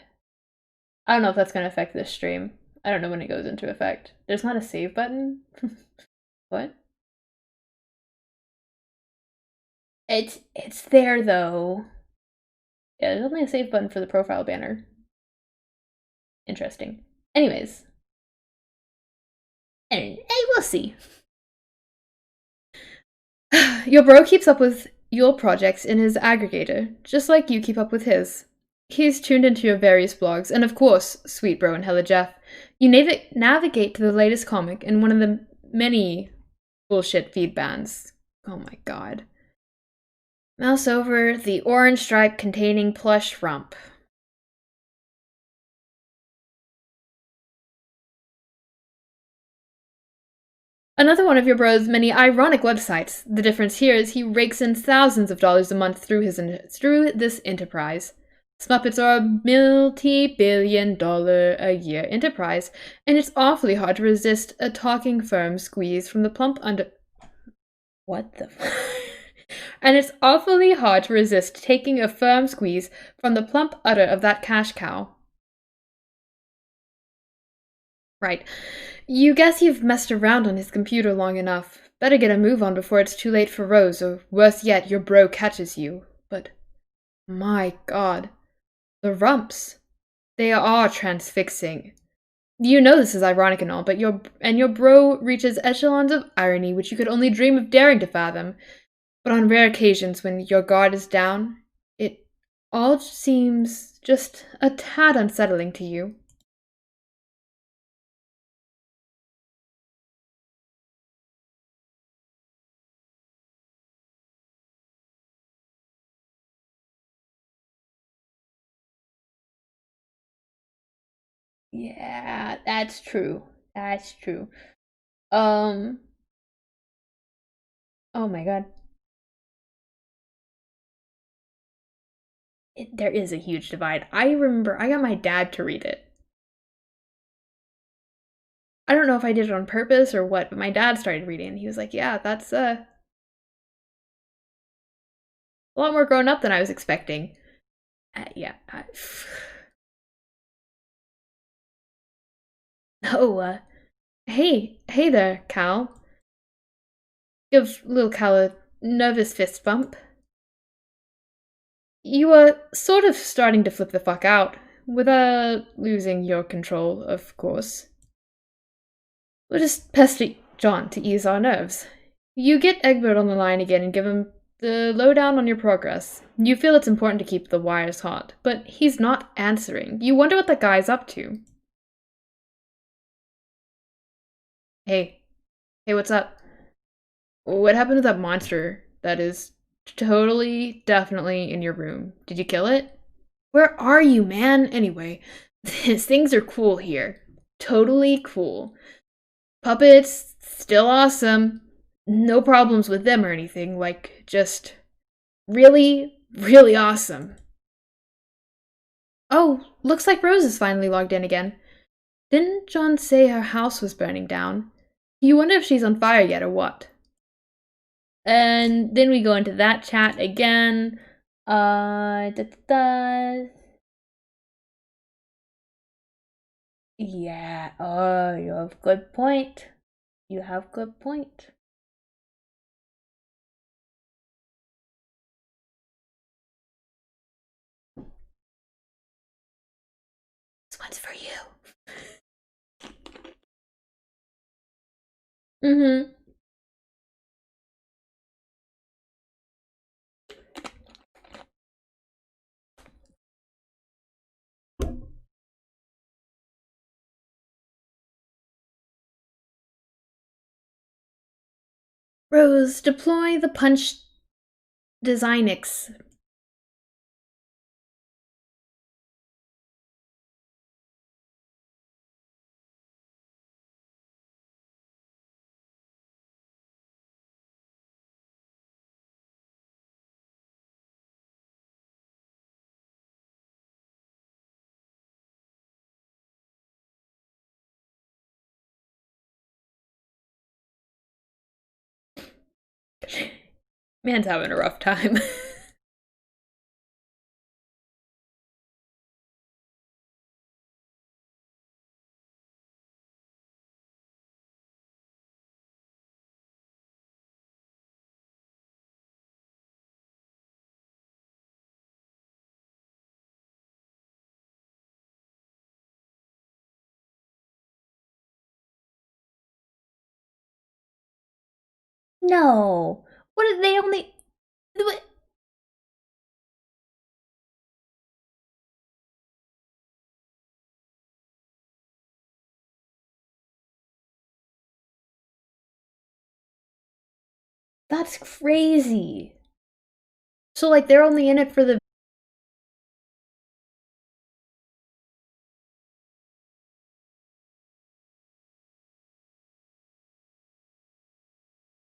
I don't know if that's going to affect this stream. I don't know when it goes into effect. There's not a save button? What? It's there though. Yeah, there's only a save button for the profile banner. Interesting. Anyways. And hey, we'll see. Your bro keeps up with your projects in his aggregator, just like you keep up with his. He's tuned into your various blogs, and of course, Sweet Bro and Hella Jeff, you navigate to the latest comic in one of the many bullshit feed bans. Oh my god. Mouse over the orange stripe containing plush rump. Another one of your bro's many ironic websites. The difference here is he rakes in thousands of dollars a month through this enterprise. Smuppets are a multi-billion-dollar a year enterprise, and it's awfully hard to resist a talking firm squeeze from the plump under. What the? And it's awfully hard to resist taking a firm squeeze from the plump udder of that cash cow. Right. You guess you've messed around on his computer long enough. Better get a move on before it's too late for Rose, or worse yet, your bro catches you. But, my god. The rumps. They are transfixing. You know this is ironic and all, but your bro reaches echelons of irony which you could only dream of daring to fathom. But on rare occasions when your guard is down, it all seems just a tad unsettling to you. Yeah, that's true. That's true. Um, oh my god. There is a huge divide. I remember I got my dad to read it. I don't know if I did it on purpose or what, but my dad started reading and he was like, "Yeah, that's a lot more grown up than I was expecting." Yeah. Oh, hey there, Cal. Give little Cal a nervous fist bump. You are sort of starting to flip the fuck out, without losing your control, of course. We'll just pester John to ease our nerves. You get Egbert on the line again and give him the lowdown on your progress. You feel it's important to keep the wires hot, but he's not answering. You wonder what that guy's up to. Hey. Hey, what's up? What happened to that monster that is totally, definitely in your room. Did you kill it? Where are you, man? Anyway, things are cool here. Totally cool. Puppets, still awesome. No problems with them or anything. Like, just really, really awesome. Oh, looks like Rose is finally logged in again. Didn't John say her house was burning down? You wonder if she's on fire yet or what? And then we go into that chat again. Da, da, da. Yeah, oh, you have good point. You have good point. This one's for you. Mm-hmm. Rose, deploy the punch designix. Man's having a rough time. No. What did they only. What? That's crazy. So, like, they're only in it for the.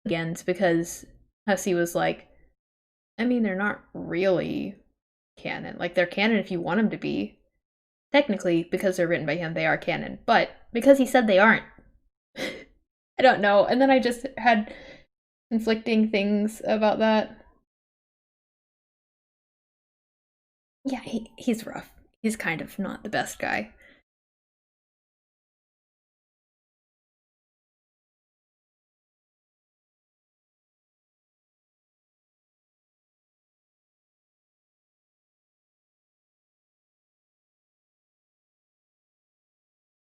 Again, because Hussey was like, I mean, they're not really canon. Like, they're canon if you want them to be. Technically, because they're written by him, they are canon. But because he said they aren't, I don't know. And then I just had conflicting things about that. Yeah, he's rough. He's kind of not the best guy.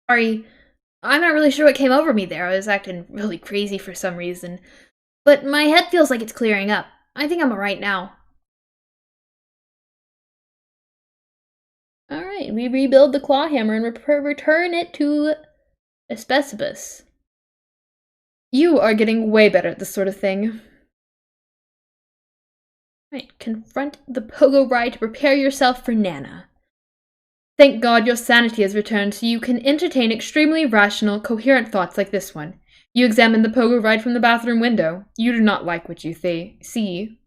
Sorry, I'm not really sure what came over me there. I was acting really crazy for some reason. But my head feels like it's clearing up. I think I'm alright now. Alright, we rebuild the claw hammer and return it to Asbestos. You are getting way better at this sort of thing. Right, confront the pogo ride to prepare yourself for Nana. Thank God your sanity has returned so you can entertain extremely rational, coherent thoughts like this one. You examine the pogo ride from the bathroom window. You do not like what you see.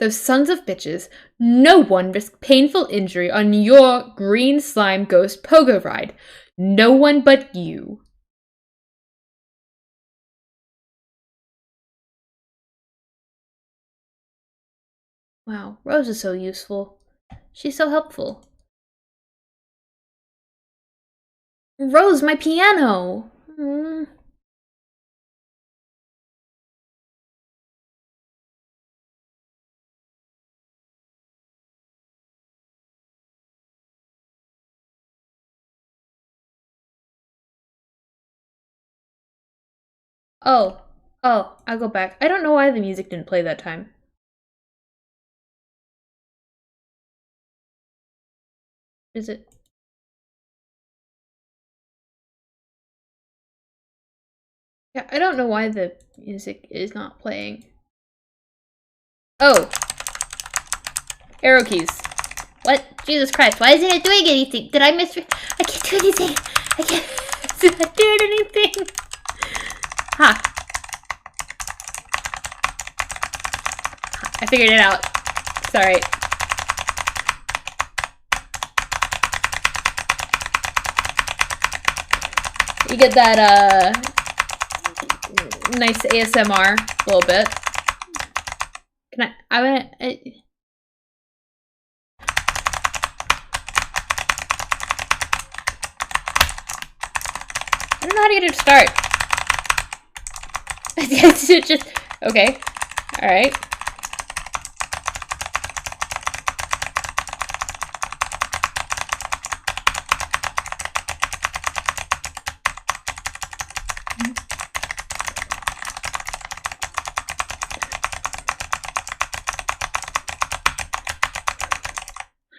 Those sons of bitches. No one risked painful injury on your green slime ghost pogo ride. No one but you. Wow, Rose is so useful. She's so helpful. Rose, my piano! Oh, I'll go back. I don't know why the music didn't play that time. Is it? Yeah, I don't know why the music is not playing. Oh, arrow keys. What? Jesus Christ, why isn't it doing anything? Did I miss? I can't do anything. I can't do anything. Ha. I figured it out. Sorry. You get that, nice ASMR a little bit. Can I wanna, I don't know how to get it to start. It's just, okay. Alright.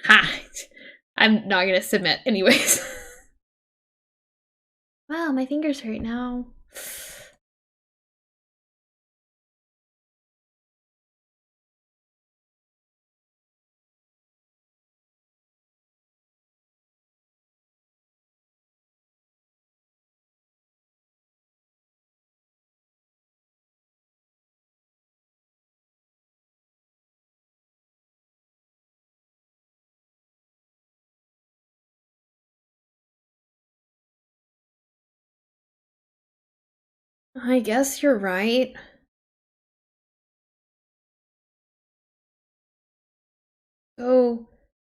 Ha! I'm not gonna submit anyways. Wow, my fingers hurt now. I guess you're right. So,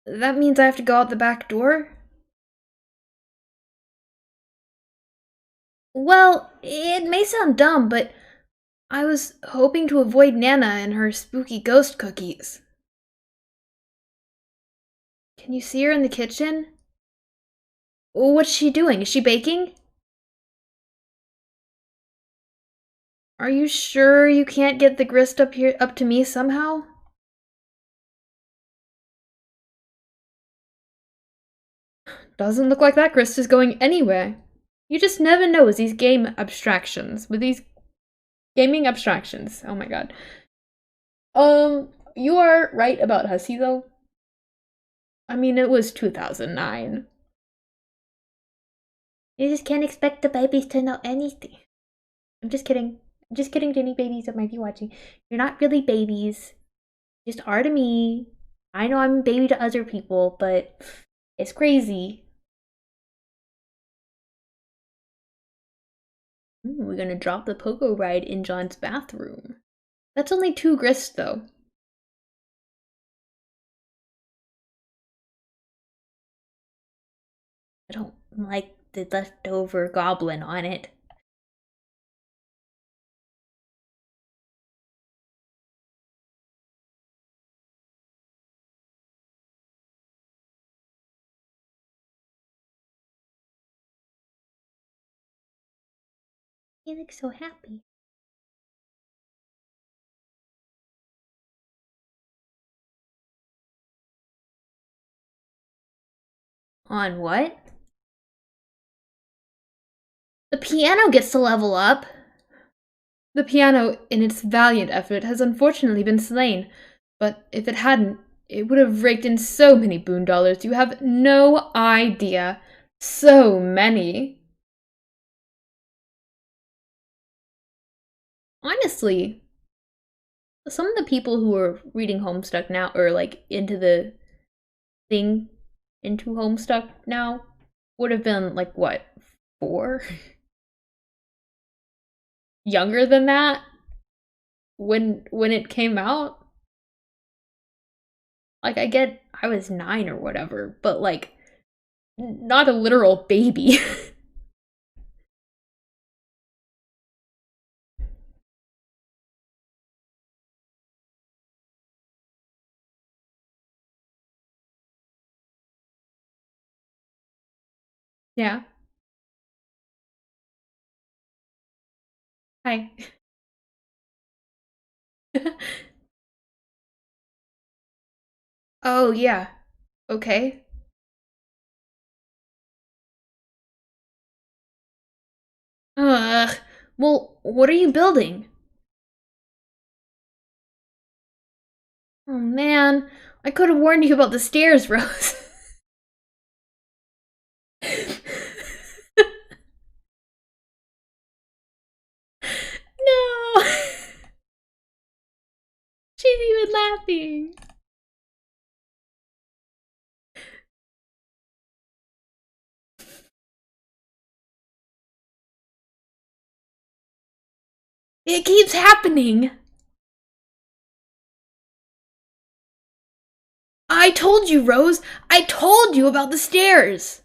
that means I have to go out the back door? Well, it may sound dumb, but I was hoping to avoid Nana and her spooky ghost cookies. Can you see her in the kitchen? What's she doing? Is she baking? Are you sure you can't get the grist up to me somehow? Doesn't look like that grist is going anywhere. You just never know with these game abstractions. With these gaming abstractions. Oh my god. You are right about Hussy though. I mean, it was 2009. You just can't expect the babies to know anything. I'm just kidding. I'm just kidding to any babies that might be watching. You're not really babies. Just are to me. I know I'm a baby to other people, but it's crazy. We're gonna drop the pogo ride in John's bathroom. That's only 2 grists, though. I don't like the leftover goblin on it. He looks so happy. On what? The piano gets to level up! The piano, in its valiant effort, has unfortunately been slain. But if it hadn't, it would have raked in so many boon dollars, you have no idea. So many. Honestly, some of the people who are reading Homestuck now, or like into the thing, into Homestuck now, would have been like what, 4? Younger than that when it came out. Like I get I was 9 or whatever, but like not a literal baby. Yeah. Hi. Oh yeah. Okay. Ugh. Well, what are you building? Oh man, I could have warned you about the stairs, Rose. No! She's even laughing. It keeps happening. I told you, Rose. I told you about the stairs.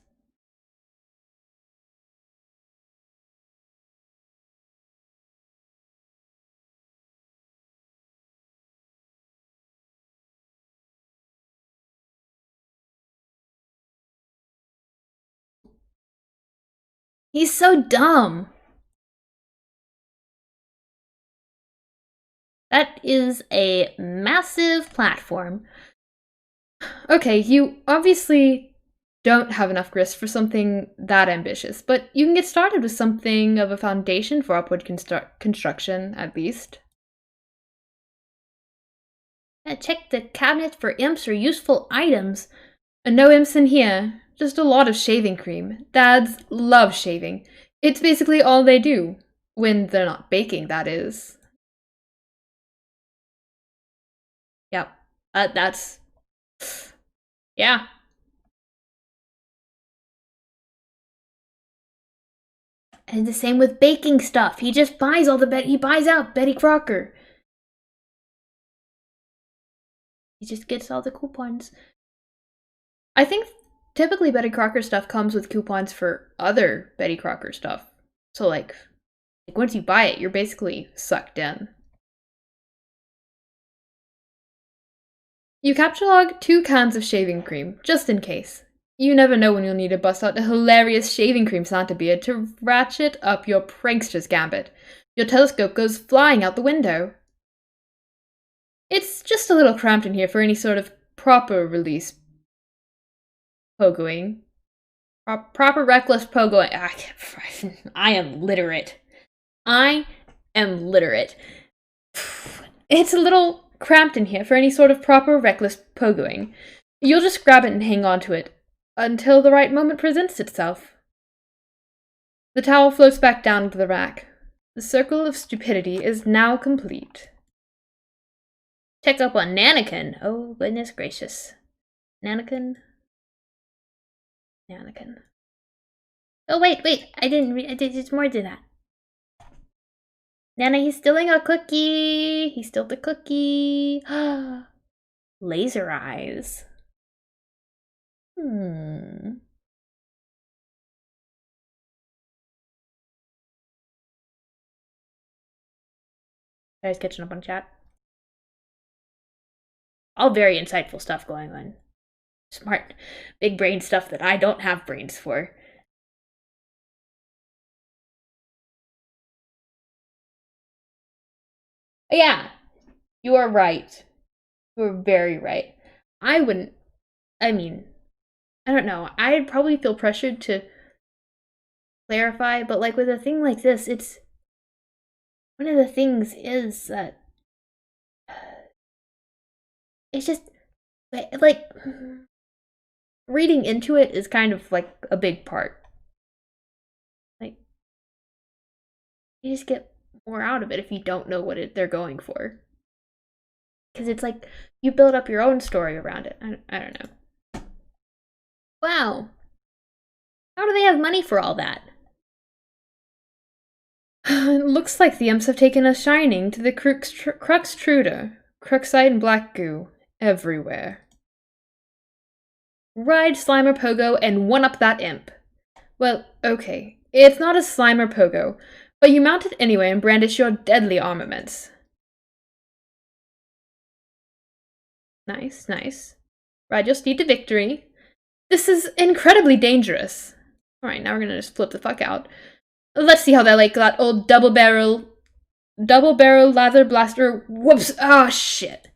He's so dumb. That is a massive platform. Okay, you obviously don't have enough grist for something that ambitious, but you can get started with something of a foundation for upward construction, at least. Check the cabinet for imps or useful items. No imps in here, just a lot of shaving cream. Dads love shaving. It's basically all they do. When they're not baking, that is. Yep. That's... Yeah. And the same with baking stuff. He just buys all the he buys out Betty Crocker. He just gets all the coupons. I think typically Betty Crocker stuff comes with coupons for other Betty Crocker stuff. So like once you buy it, you're basically sucked in. You capture log 2 cans of shaving cream, just in case. You never know when you'll need to bust out a hilarious shaving cream Santa beard to ratchet up your prankster's gambit. Your telescope goes flying out the window. It's just a little cramped in here for any sort of proper release pogoing. Proper reckless pogoing. I am literate. I am literate. It's a little cramped in here for any sort of proper reckless pogoing. You'll just grab it and hang on to it until the right moment presents itself. The towel floats back down into the rack. The circle of stupidity is now complete. Check up on Nanakin. Oh, goodness gracious. Nanakin. Oh, wait. I didn't there's more to that. Nana, he's stealing a cookie. He stole the cookie. Laser eyes. I was catching up on chat. All very insightful stuff going on. Smart, big brain stuff that I don't have brains for. Yeah, you are right. You are very right. I wouldn't, I mean, I don't know. I'd probably feel pressured to clarify, but like with a thing like this, it's one of the things is that it's just like reading into it is kind of like a big part. Like you just get more out of it if you don't know what they're going for. Because it's like you build up your own story around it. I don't know. Wow. How do they have money for all that? It looks like the imps have taken a shining to the crux truder. Cruxite and black goo. Everywhere. Ride Slimer Pogo and one-up that imp. Well, okay. It's not a Slimer Pogo, but you mount it anyway and brandish your deadly armaments. Nice, nice. Ride your steed to victory. This is incredibly dangerous. Alright, now we're gonna just flip the fuck out. Let's see how they like that old double barrel lather blaster. Whoops! Ah, shit.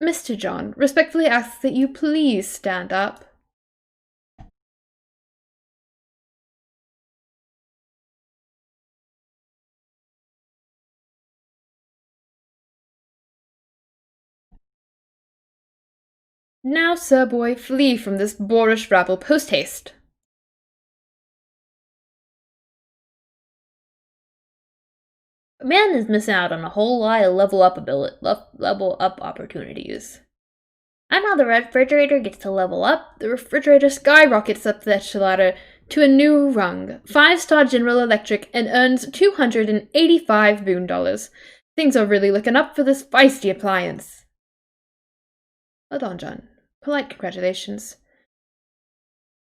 Mr. John, respectfully ask that you please stand up. Now, sir boy, flee from this boorish rabble post-haste. A man is missing out on a whole lot of level up opportunities. And now the refrigerator gets to level up, the refrigerator skyrockets up the ladder to a new rung, 5-star General Electric, and earns 285 boon dollars. Things are really looking up for this feisty appliance. Well done, John. Polite congratulations.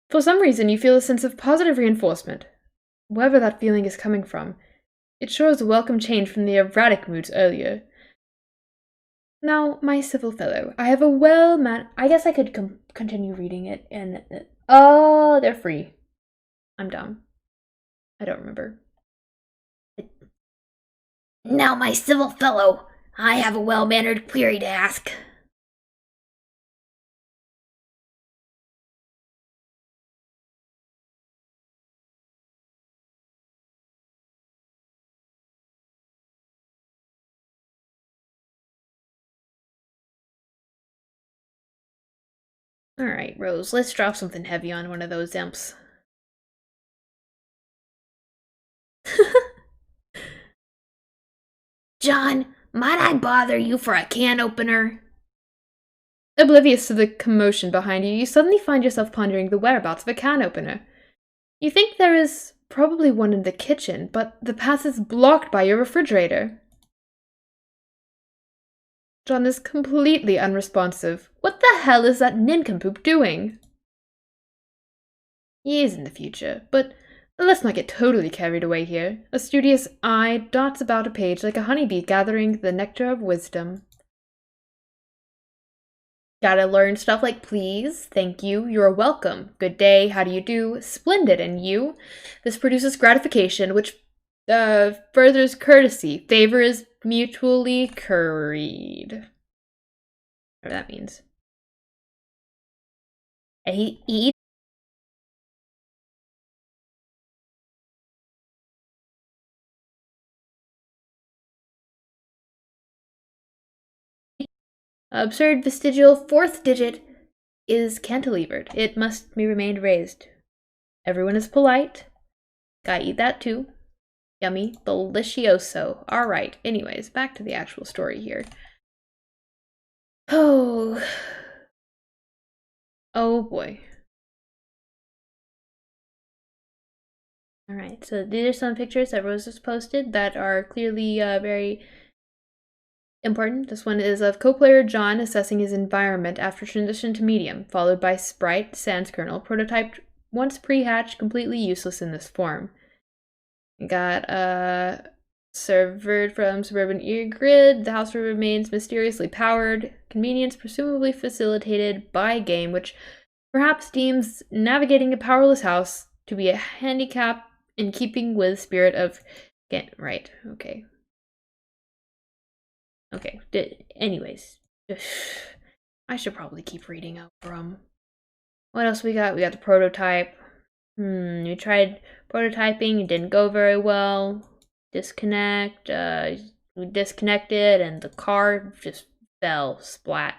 For some reason, you feel a sense of positive reinforcement. Wherever that feeling is coming from, it sure is a welcome change from the erratic moods earlier. Now, my civil fellow, I have a I guess I could continue reading it and... Oh, they're free. I'm dumb. I don't remember. Now, my civil fellow, I have a well-mannered query to ask. Alright, Rose, let's drop something heavy on one of those imps. John, might I bother you for a can opener? Oblivious to the commotion behind you, you suddenly find yourself pondering the whereabouts of a can opener. You think there is probably one in the kitchen, but the path is blocked by your refrigerator. John is completely unresponsive. What the hell is that nincompoop doing? He is in the future, but let's not get totally carried away here. A studious eye dots about a page like a honeybee gathering the nectar of wisdom. Gotta learn stuff like please, thank you, you're welcome, good day, how do you do, splendid, and you? This produces gratification, which furthers courtesy. Favor is mutually curried. Whatever that means. Eat. Absurd vestigial fourth digit is cantilevered. It must be remained raised. Everyone is polite. Gotta eat that too. Yummy. Delicioso. Alright, anyways, back to the actual story here. Oh. Oh boy. Alright, so these are some pictures that Rose has posted that are clearly very important. This one is of co-player John assessing his environment after transition to medium, followed by Sprite, Sans Kernel, prototyped once pre-hatched, completely useless in this form. We got servered from suburban grid. The house remains mysteriously powered. Convenience presumably facilitated by game, which perhaps deems navigating a powerless house to be a handicap in keeping with spirit of... Right, okay. Okay, anyways. I should probably keep reading out from. What else we got? We got the prototype. We tried prototyping, it didn't go very well. Disconnect, we disconnected and the car just fell, splat.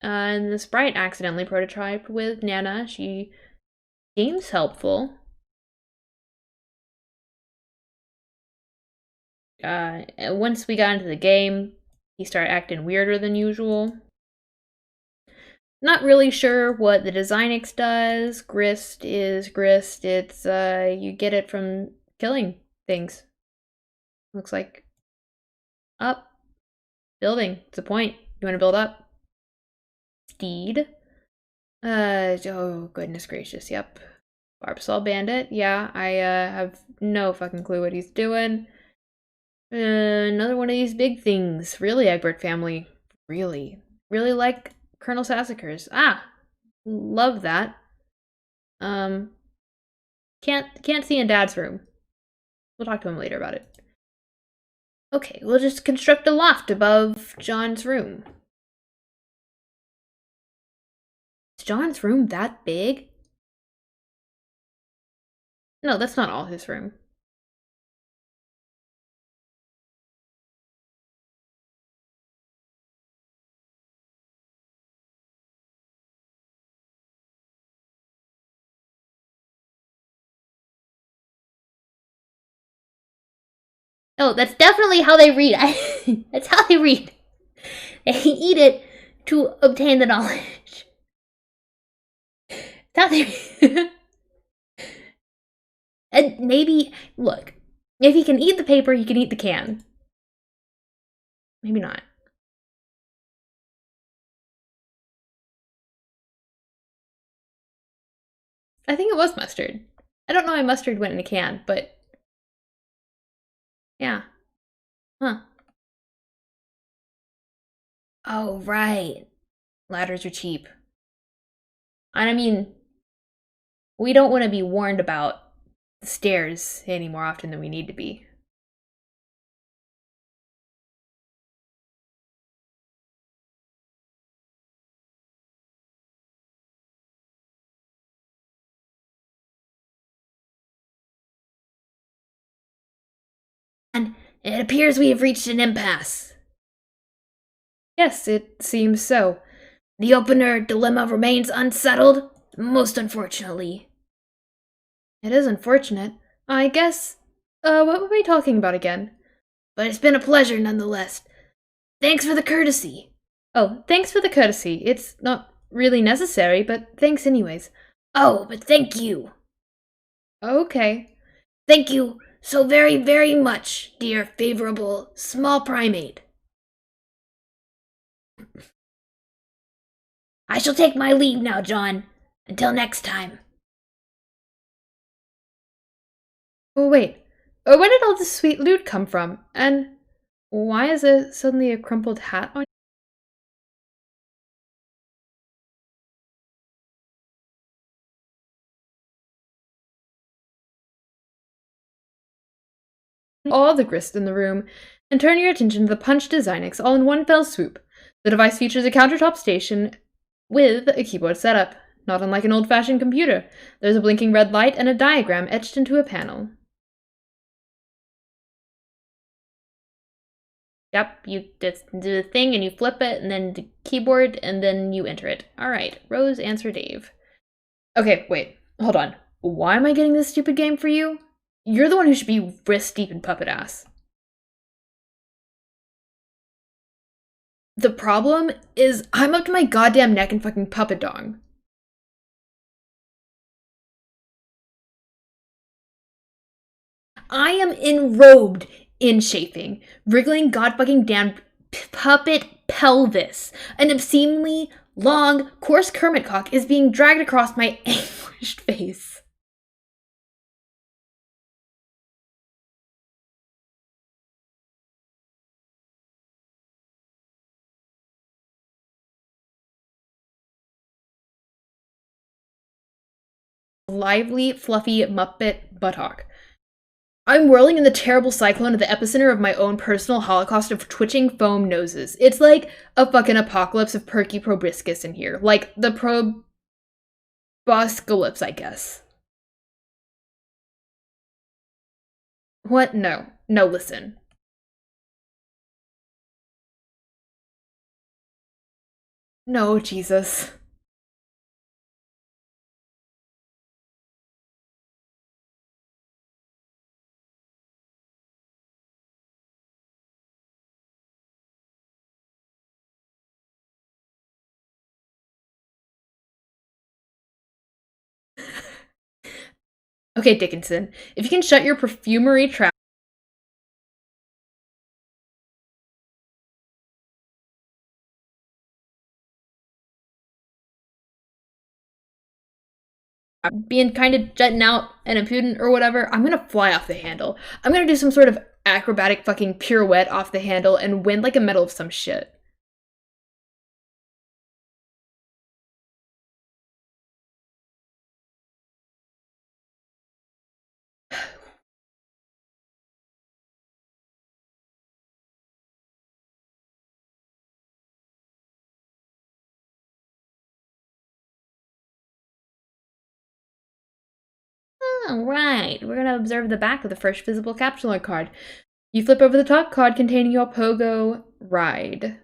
And the Sprite accidentally prototyped with Nana. She seems helpful. Once we got into the game, he started acting weirder than usual. Not really sure what the Design X does. Grist is grist. It's, you get it from killing things. Looks like. Up. Building. It's a point. You want to build up? Steed. Oh, goodness gracious. Yep. Barbasol Bandit. Yeah, I, have no fucking clue what he's doing. Another one of these big things. Really, Egbert family. Really. Really like Colonel Sassacres. Ah! Love that. Can't see in Dad's room. We'll talk to him later about it. Okay, we'll just construct a loft above John's room. Is John's room that big? No, that's not all his room. Oh, that's definitely how they read. That's how they read. They eat it to obtain the knowledge. That's how they. And maybe, look, if he can eat the paper, he can eat the can. Maybe not. I think it was mustard. I don't know why mustard went in a can, but yeah. Huh. Oh, right. Ladders are cheap. And I mean, we don't want to be warned about the stairs any more often than we need to be. And it appears we have reached an impasse. Yes, it seems so. The opener dilemma remains unsettled, most unfortunately. It is unfortunate. I guess, what were we talking about again? But it's been a pleasure nonetheless. Thanks for the courtesy. Oh, thanks for the courtesy. It's not really necessary, but thanks anyways. Oh, but thank you. Okay. Thank you so very, very much, dear favorable small primate. I shall take my leave now, John. Until next time. Oh, wait. Where did all this sweet loot come from? And why is it suddenly a crumpled hat on? All the grist in the room, and turn your attention to the punch Designix all in one fell swoop. The device features a countertop station with a keyboard setup. Not unlike an old-fashioned computer. There's a blinking red light and a diagram etched into a panel. Yep, you just do the thing and you flip it, and then the keyboard, and then you enter it. Alright, Rose, answer Dave. Okay, wait, hold on. Why am I getting this stupid game for you? You're the one who should be wrist deep in puppet ass. The problem is I'm up to my goddamn neck in fucking puppet dong. I am enrobed in chafing, wriggling godfucking damn puppet pelvis. An obscenely long, coarse Kermit cock is being dragged across my anguished face. Lively, fluffy Muppet buttock. I'm whirling in the terrible cyclone at the epicenter of my own personal holocaust of twitching foam noses. It's like a fucking apocalypse of perky proboscis in here. Like the proboscalypse, I guess. What? No. No, listen. No, Jesus. Okay, Dickinson, if you can shut your perfumery trap being kind of jetting out and impudent or whatever, I'm gonna fly off the handle. I'm gonna do some sort of acrobatic fucking pirouette off the handle and win like a medal of some shit. Alright, we're gonna observe the back of the first visible capsule card. You flip over the top card containing your Pogo Ride.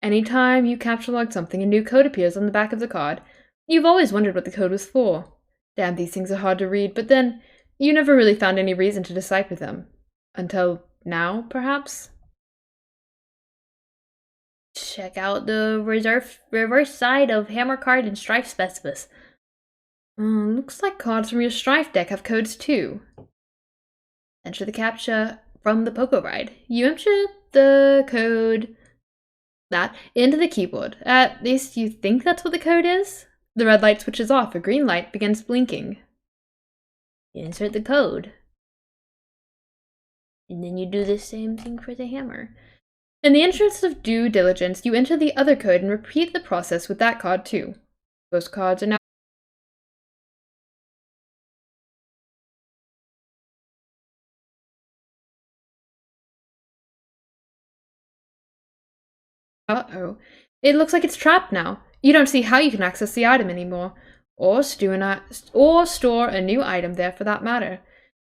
Anytime you capture log something, a new code appears on the back of the card. You've always wondered what the code was for. Damn, these things are hard to read, but then, you never really found any reason to decipher them. Until now, perhaps? Check out the reverse side of Hammer Card and Strife Specialist. Looks like cards from your Strife deck have codes too. Enter the captcha from the Poco Ride. You enter the code that into the keyboard. At least you think that's what the code is? The red light switches off, a green light begins blinking. You insert the code. And then you do the same thing for the hammer. In the interest of due diligence, you enter the other code and repeat the process with that card too. Those cards are now uh-oh. It looks like it's trapped now. You don't see how you can access the item anymore. Or store a new item there for that matter.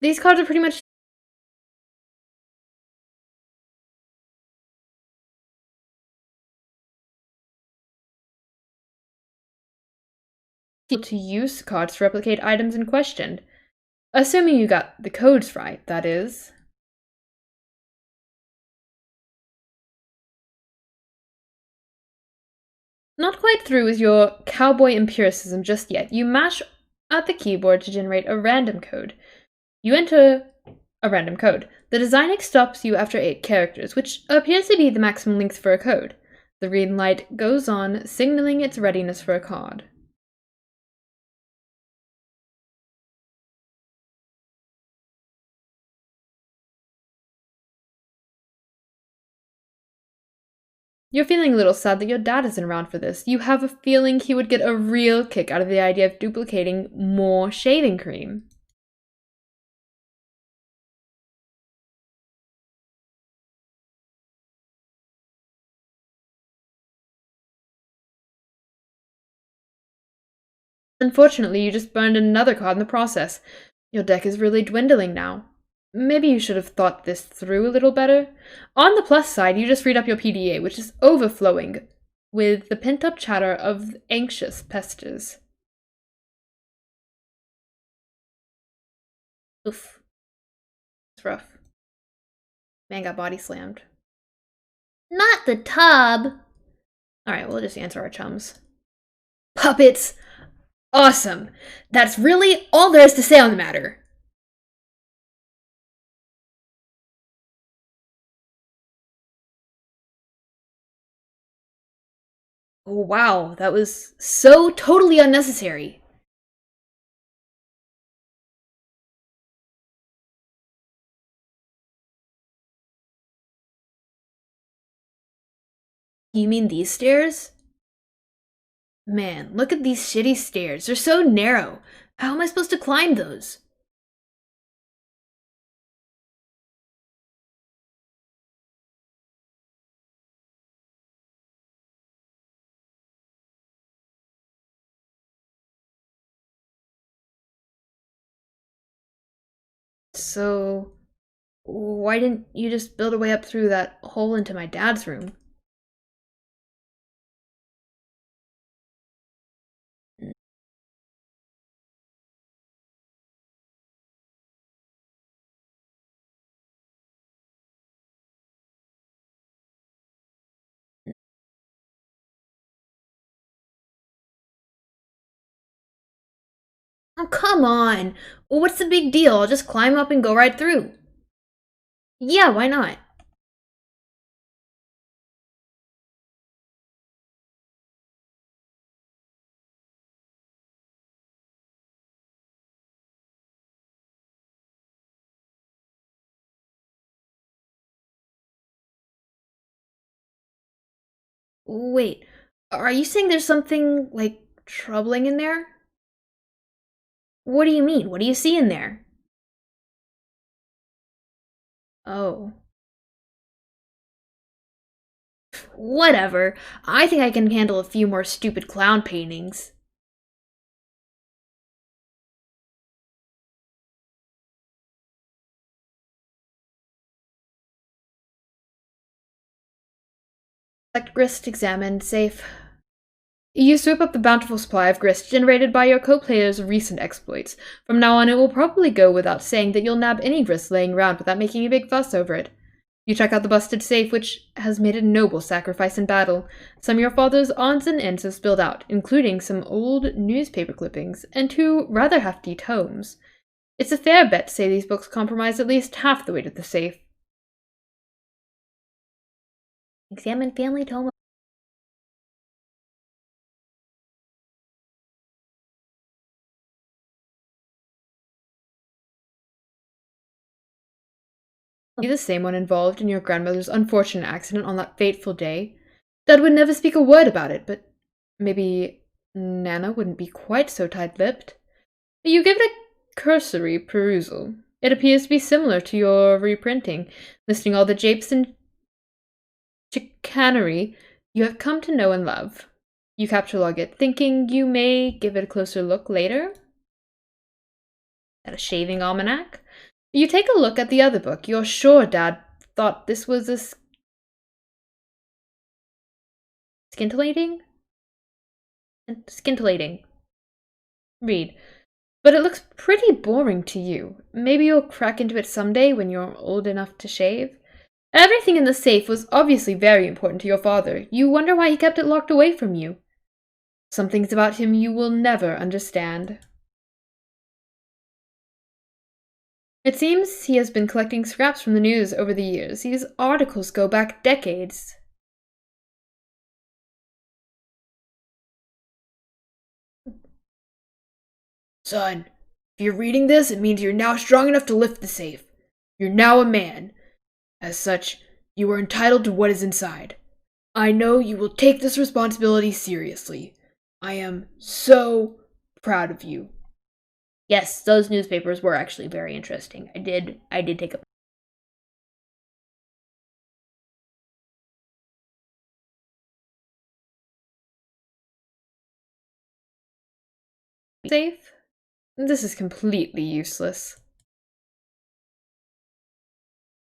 These cards are pretty much to use cards to replicate items in question. Assuming you got the codes right, that is. Not quite through with your cowboy empiricism just yet. You mash at the keyboard to generate a random code. You enter a random code. The design stops you after 8 characters, which appears to be the maximum length for a code. The green light goes on, signaling its readiness for a card. You're feeling a little sad that your dad isn't around for this. You have a feeling he would get a real kick out of the idea of duplicating more shaving cream. Unfortunately, you just burned another card in the process. Your deck is really dwindling now. Maybe you should have thought this through a little better. On the plus side, you just freed up your PDA, which is overflowing with the pent-up chatter of anxious pesters. Oof. It's rough. Man got body slammed. Not the tub! Alright, we'll just answer our chums. Puppets! Awesome! That's really all there is to say on the matter. Oh wow, that was so totally unnecessary. You mean these stairs? Man, look at these shitty stairs. They're so narrow. How am I supposed to climb those? So, why didn't you just build a way up through that hole into my dad's room? Oh, come on! Well, what's the big deal? I'll just climb up and go right through. Yeah, why not? Wait, are you saying there's something, like, troubling in there? What do you mean? What do you see in there? Oh. Whatever. I think I can handle a few more stupid clown paintings. Select grist examined, safe. You swoop up the bountiful supply of grist generated by your co-player's recent exploits. From now on, it will probably go without saying that you'll nab any grist laying around without making a big fuss over it. You check out the busted safe, which has made a noble sacrifice in battle. Some of your father's odds and ends have spilled out, including some old newspaper clippings and 2 rather hefty tomes. It's a fair bet to say these books comprise at least half the weight of the safe. Examine family tome. Be the same one involved in your grandmother's unfortunate accident on that fateful day. Dad would never speak a word about it, but maybe Nana wouldn't be quite so tight-lipped. You give it a cursory perusal. It appears to be similar to your reprinting, listing all the japes and chicanery you have come to know and love. You capture log it, thinking you may give it a closer look later. At a shaving almanac? You take a look at the other book. You're sure Dad thought this was a scintillating? Scintillating. Read. But it looks pretty boring to you. Maybe you'll crack into it someday when you're old enough to shave. Everything in the safe was obviously very important to your father. You wonder why he kept it locked away from you. Some things about him you will never understand. It seems he has been collecting scraps from the news over the years. These articles go back decades. Son, if you're reading this, it means you're now strong enough to lift the safe. You're now a man. As such, you are entitled to what is inside. I know you will take this responsibility seriously. I am so proud of you. Yes, those newspapers were actually very interesting. I did take a safe. This is completely useless.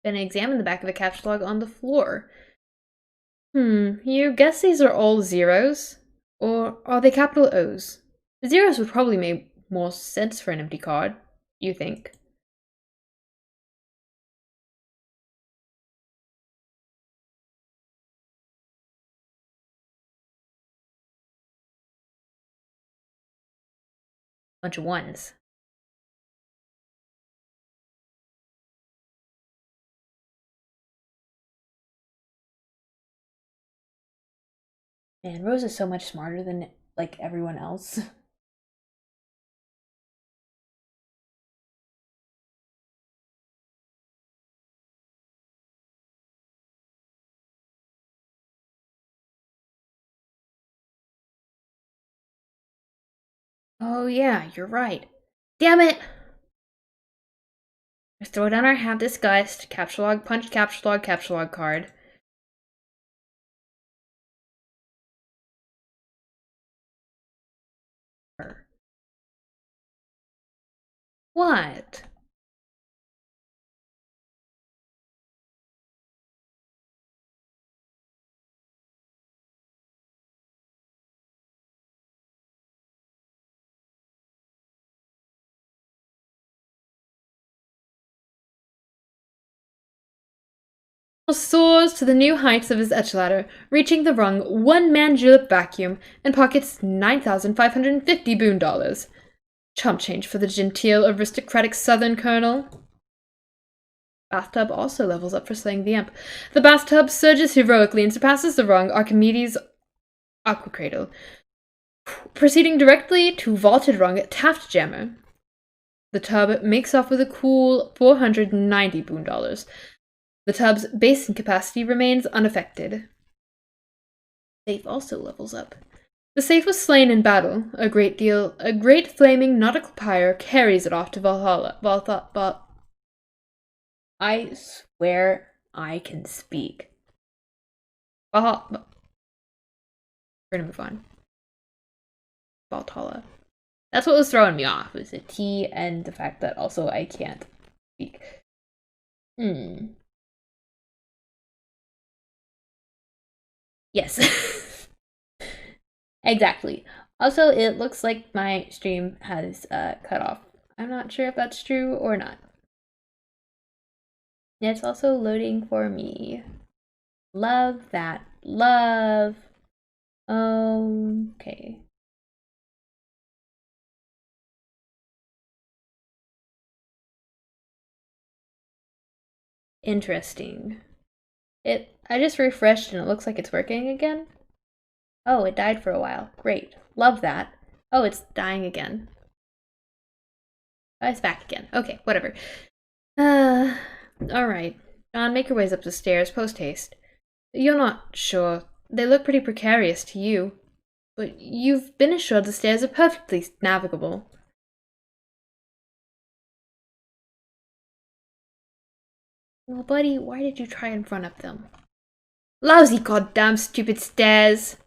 Then I examine the back of a capsule log on the floor. You guess these are all zeros? Or are they capital O's? The zeros would probably make more sense for an empty card, you think. Bunch of ones. Man, Rose is so much smarter than, like, everyone else. Oh yeah, you're right. Damn it! Let's throw down our hat disgust, capture log, punch, capture log card. What? Soars to the new heights of his echelon, reaching the rung one-man julep vacuum, and pockets 9,550 boon dollars. Chump change for the genteel, aristocratic southern colonel. Bathtub also levels up for slaying the imp. The bathtub surges heroically and surpasses the rung Archimedes' aqua cradle, proceeding directly to vaulted rung Taft Jammer. The tub makes off with a cool 490 boon dollars. The tub's basin capacity remains unaffected. Safe also levels up. The safe was slain in battle. A great flaming nautical pyre carries it off to Valhalla. I swear I can speak. Valhalla. We're gonna move on. Valhalla. That's what was throwing me off, was the T and the fact that also I can't speak. Yes. Exactly. Also, it looks like my stream has cut off. I'm not sure if that's true or not. It's also loading for me. Love that. Love. Okay. Interesting. I just refreshed and it looks like it's working again. Oh, it died for a while. Great. Love that. Oh, it's dying again. Oh, it's back again. Okay, whatever. Alright. John, make your ways up the stairs, post haste. You're not sure. They look pretty precarious to you. But you've been assured the stairs are perfectly navigable. Well, buddy, why did you try and run up them? Lousy goddamn stupid stairs!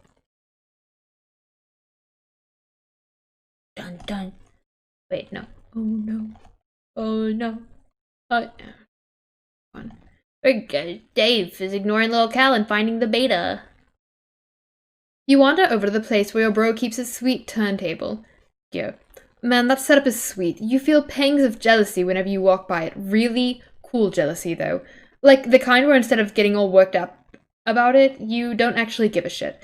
Dun dun. Wait, no. Oh no. Oh no. On. Dave is ignoring little Cal and finding the beta. You wander over to the place where your bro keeps his sweet turntable. Yo. Man, that setup is sweet. You feel pangs of jealousy whenever you walk by it. Really cool jealousy, though. Like, the kind where instead of getting all worked up about it, you don't actually give a shit.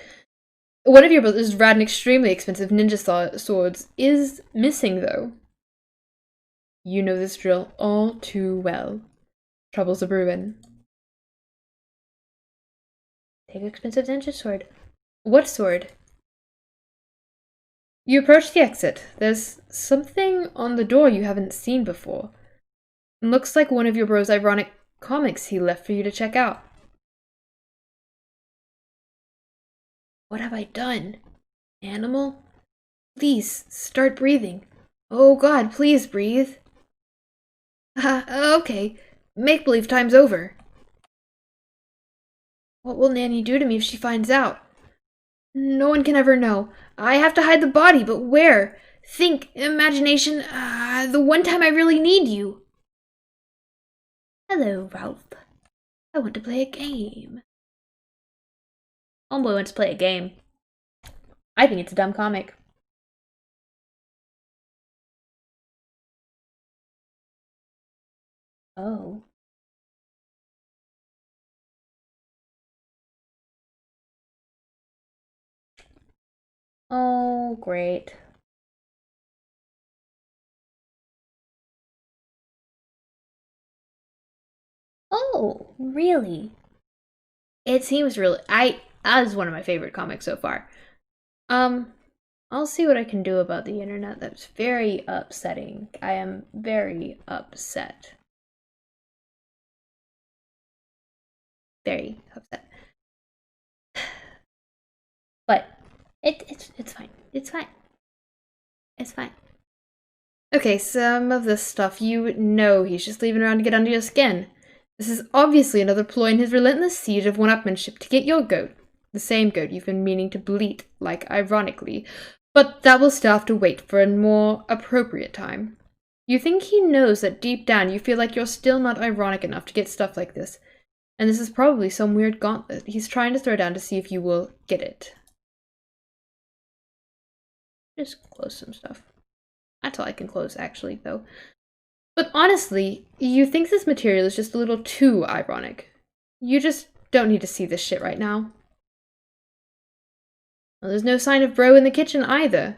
One of your brother's rad and extremely expensive ninja swords is missing, though. You know this drill all too well. Trouble's a brewin'. Take expensive ninja sword. What sword? You approach the exit. There's something on the door you haven't seen before. It looks like one of your bro's ironic comics he left for you to check out. What have I done? Animal? Please, start breathing. Oh god, please breathe. Okay. Make-believe time's over. What will Nanny do to me if she finds out? No one can ever know. I have to hide the body, but where? Think, imagination, the one time I really need you. Hello, Ralph. I want to play a game. Homeboy wants to play a game. I think it's a dumb comic. Oh. Oh, great. Oh, really? It seems really. That is one of my favorite comics so far. Um, I'll see what I can do about the internet. That's very upsetting. I am very upset. Very upset. But it's fine. It's fine. It's fine. Okay, some of this stuff you know he's just leaving around to get under your skin. This is obviously another ploy in his relentless siege of one-upmanship to get your goat. The same goat you've been meaning to bleat, like, ironically. But that will still have to wait for a more appropriate time. You think he knows that deep down you feel like you're still not ironic enough to get stuff like this. And this is probably some weird gauntlet he's trying to throw down to see if you will get it. Just close some stuff. That's all I can close, actually, though. But honestly, you think this material is just a little too ironic. You just don't need to see this shit right now. Well, there's no sign of Bro in the kitchen either.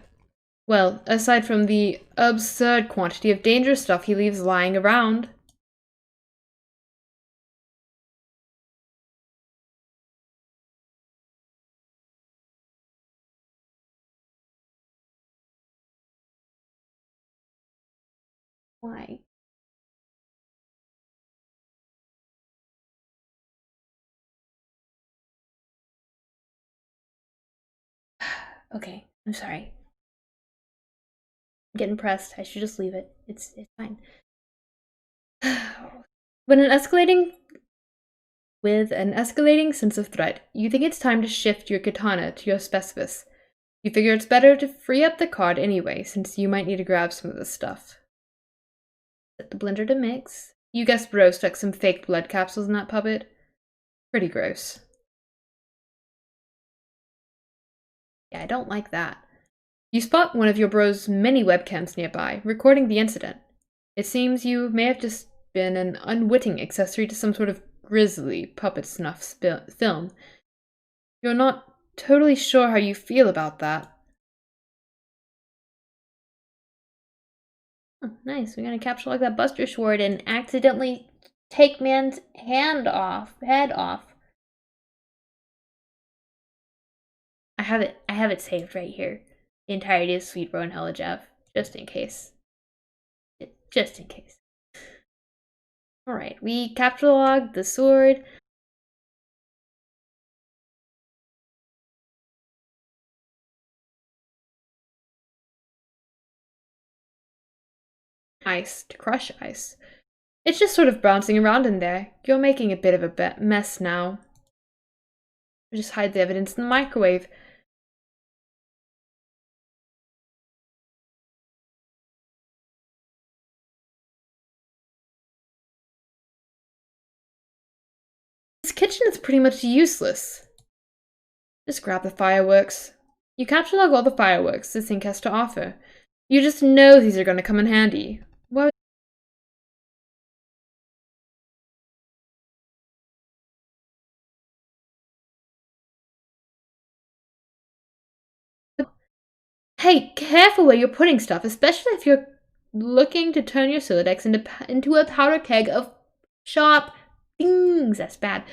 Well, aside from the absurd quantity of dangerous stuff he leaves lying around. Why? Okay, I'm sorry. I'm getting pressed. I should just leave it. It's fine. But with an escalating sense of threat, you think it's time to shift your katana to your specifics. You figure it's better to free up the card anyway, since you might need to grab some of this stuff. Set the blender to mix. You guessed Bro stuck some fake blood capsules in that puppet. Pretty gross. Yeah, I don't like that. You spot one of your bro's many webcams nearby, recording the incident. It seems you may have just been an unwitting accessory to some sort of grisly puppet snuff film. You're not totally sure how you feel about that. Oh, nice. We're gonna capture like that Buster Sword and accidentally take man's head off. I have it saved right here. The entirety of Sweet Bro and Hella Jeff, just in case. Just in case. Alright, we capture log the sword. Ice to crush ice. It's just sort of bouncing around in there. You're making a bit of a mess now. Just hide the evidence in the microwave. This kitchen is pretty much useless. Just grab the fireworks. You catalog all the fireworks the sink has to offer. You just know these are going to come in handy. What? Hey, careful where you're putting stuff, especially if you're looking to turn your Silodex into a powder keg of sharp things. That's bad.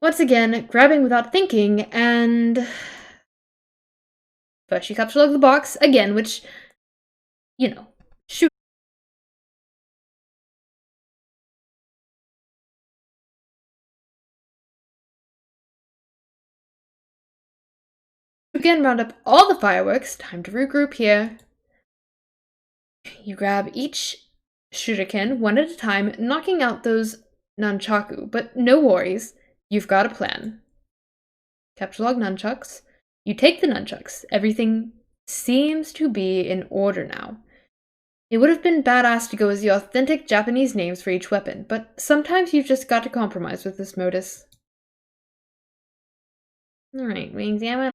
Once again, grabbing without thinking, and first you catalog the box again, which, you know, shoot. Again, round up all the fireworks. Time to regroup here. You grab each shuriken one at a time, knocking out those nunchaku, but no worries, you've got a plan. Capture log nunchucks. You take the nunchucks. Everything seems to be in order now. It would have been badass to go as the authentic Japanese names for each weapon, but sometimes you've just got to compromise with this modus. Alright, we examine.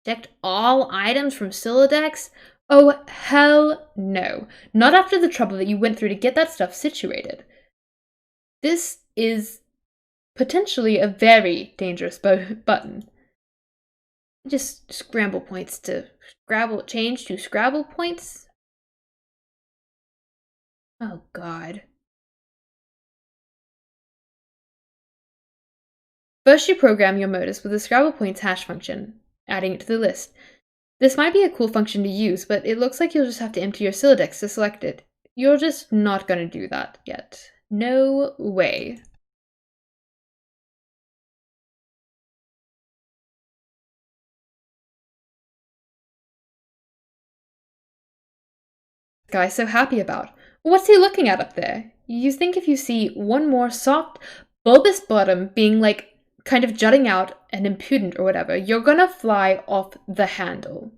Protect all items from Silodex? Oh, hell no. Not after the trouble that you went through to get that stuff situated. This is potentially a very dangerous button. Just scramble points to change to Scrabble points? Oh god. First you program your modus with the Scrabble points hash function, adding it to the list. This might be a cool function to use, but it looks like you'll just have to empty your Silodex to select it. You're just not gonna do that yet. No way. Guy's so happy about? What's he looking at up there? You think if you see one more soft, bulbous bottom being like kind of jutting out and impudent or whatever, you're gonna fly off the handle.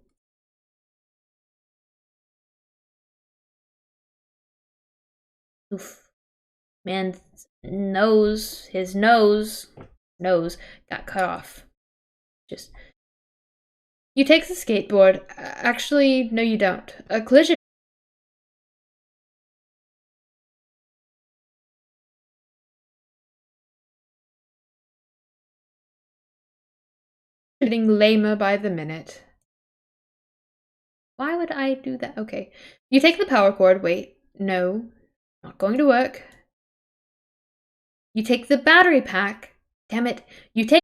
Oof. Man's his nose got cut off. Just. You take the skateboard. Actually, no, you don't. A collision. Getting lamer by the minute. Why would I do that? Okay. You take the power cord. Wait. No. Not going to work. You take the battery pack. Damn it. You take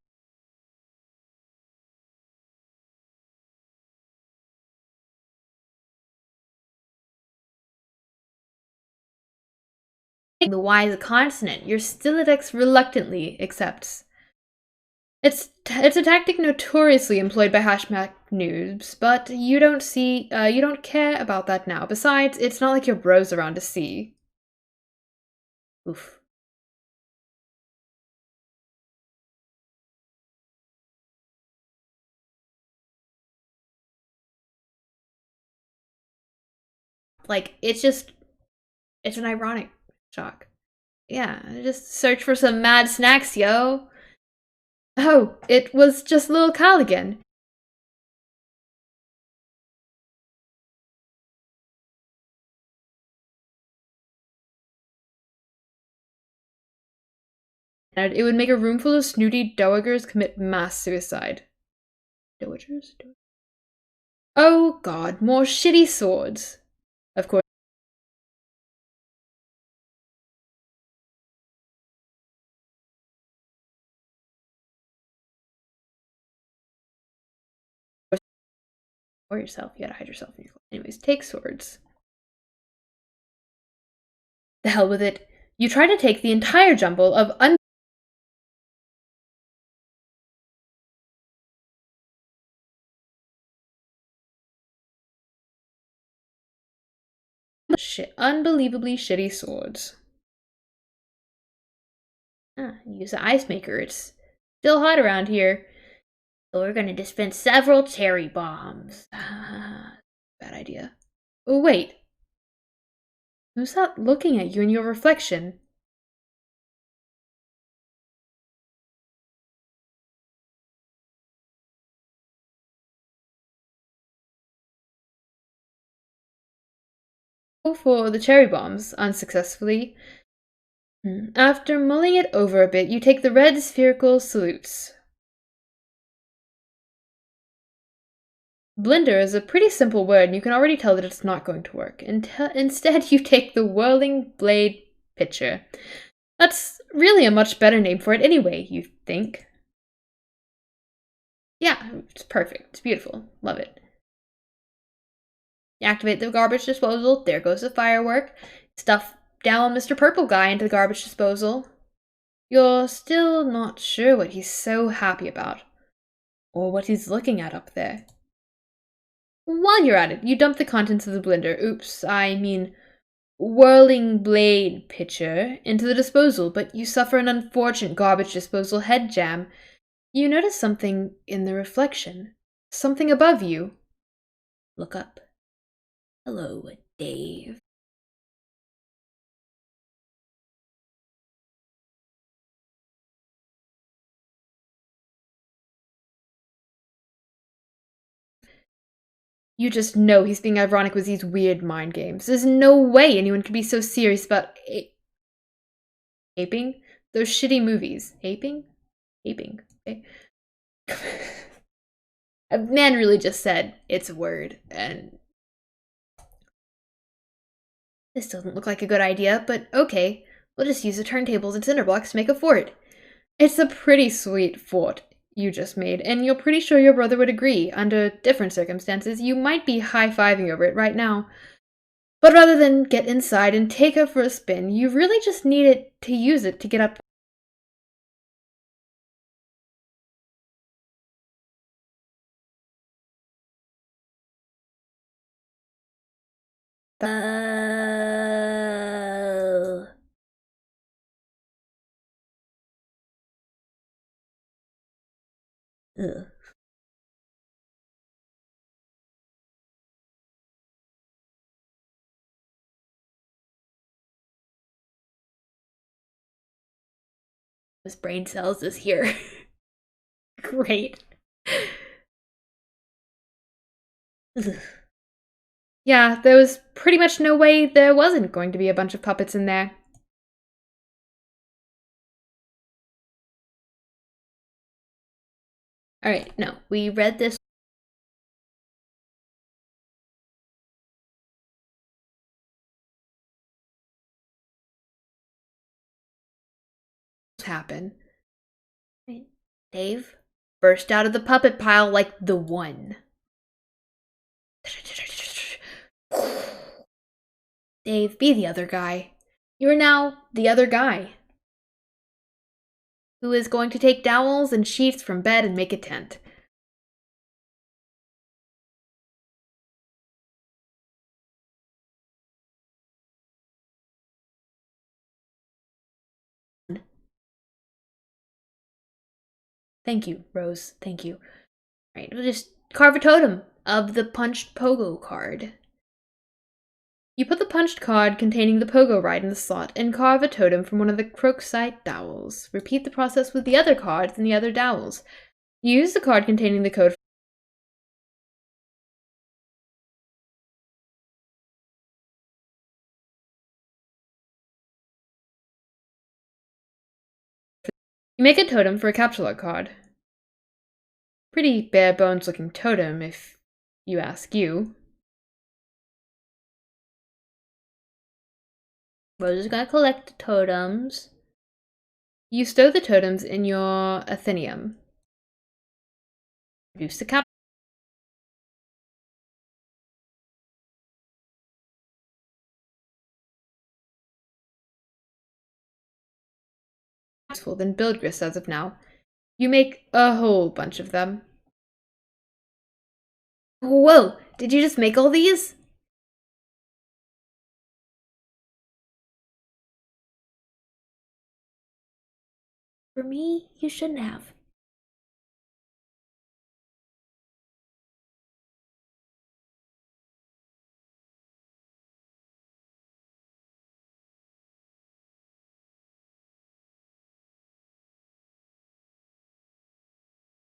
the Y as a consonant. Your Stylidex reluctantly accepts. It's a tactic notoriously employed by hashmark noobs, but you don't care about that now. Besides, it's not like your bros around to see. Oof. Like, it's an ironic shock. Yeah, just search for some mad snacks, yo. Oh, it was just little Kyle again. And it would make a room full of snooty dowagers commit mass suicide. Dowagers? Oh god, more shitty swords. Of course. Or yourself, you gotta hide yourself in your clothes. Anyways, take swords. The hell with it. You try to take the entire jumble of unbelievably shitty swords. Use the ice maker. It's still hot around here. So we're gonna dispense several cherry bombs. Bad idea. Oh, wait. Who's that looking at you in your reflection? Go for the cherry bombs, unsuccessfully. After mulling it over a bit, you take the red spherical salutes. Blender is a pretty simple word, and you can already tell that it's not going to work. Instead, you take the whirling blade pitcher. That's really a much better name for it anyway, you think. Yeah, it's perfect. It's beautiful. Love it. You activate the garbage disposal. There goes the firework. Stuff down Mr. Purple Guy into the garbage disposal. You're still not sure what he's so happy about. Or what he's looking at up there. While you're at it, you dump the contents of the blender. Oops, I mean whirling blade pitcher into the disposal, but you suffer an unfortunate garbage disposal head jam. You notice something in the reflection. Something above you. Look up. Hello, Dave. You just know he's being ironic with these weird mind games. There's no way anyone could be so serious about aping those shitty movies. Aping? Aping. Okay. A man really just said it's a word, and this doesn't look like a good idea, but okay. We'll just use the turntables and cinder blocks to make a fort. It's a pretty sweet fort you just made, and you're pretty sure your brother would agree. Under different circumstances, you might be high-fiving over it right now. But rather than get inside and take her for a spin, you really just need it to use it to get up. Ugh. His brain cells is here. Great. Yeah, there was pretty much no way there wasn't going to be a bunch of puppets in there. Alright, no, we read this happen. Dave burst out of the puppet pile like the one. Dave, be the other guy. You are now the other guy. Who is going to take dowels and sheets from bed and make a tent. Thank you, Rose. Thank you. Alright, we'll just carve a totem of the punched pogo card. You put the punched card containing the pogo ride in the slot and carve a totem from one of the Croaksite dowels. Repeat the process with the other cards and the other dowels. Use the card containing the code. You make a totem for a capture log card. Pretty bare bones looking totem, if you ask you. We're just gonna collect totems. You stow the totems in your Athenium. Produce the cap. Useful than build grist as of now. You make a whole bunch of them. Whoa! Did you just make all these? For me, you shouldn't have.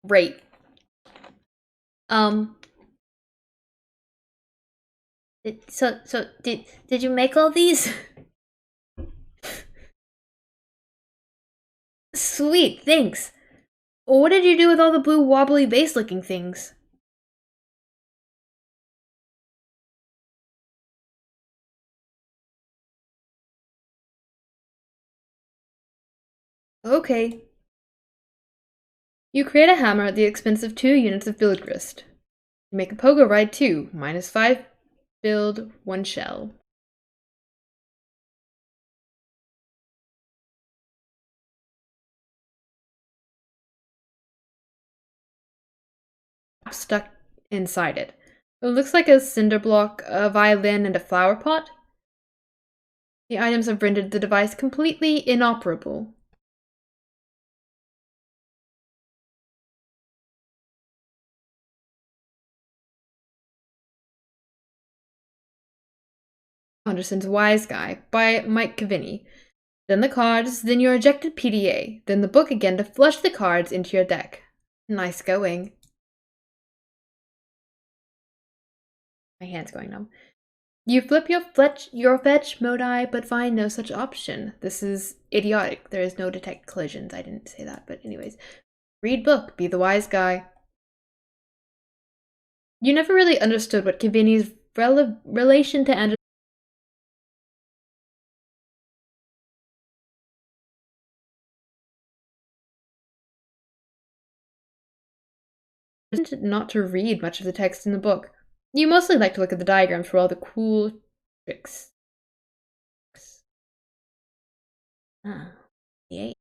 Great. Did you make all these? Sweet, thanks. What did you do with all the blue wobbly base looking things? Okay. You create a hammer at the expense of 2 units of build grist. You make a pogo ride too, -5 build, 1 shell. Stuck inside it. It looks like a cinder block, a violin, and a flower pot. The items have rendered the device completely inoperable. Anderson's Wise Guy by Mike Cavini. Then the cards, then your ejected PDA, then the book again to flush the cards into your deck. Nice going. My hand's going numb. You flip your fetch modi, but find no such option. This is idiotic. There is no detect collisions. I didn't say that, but anyways. Read book, be the wise guy. You never really understood what Cavini's relation to Anderson not to read much of the text in the book. You mostly like to look at the diagrams for all the cool tricks. Ah, yay.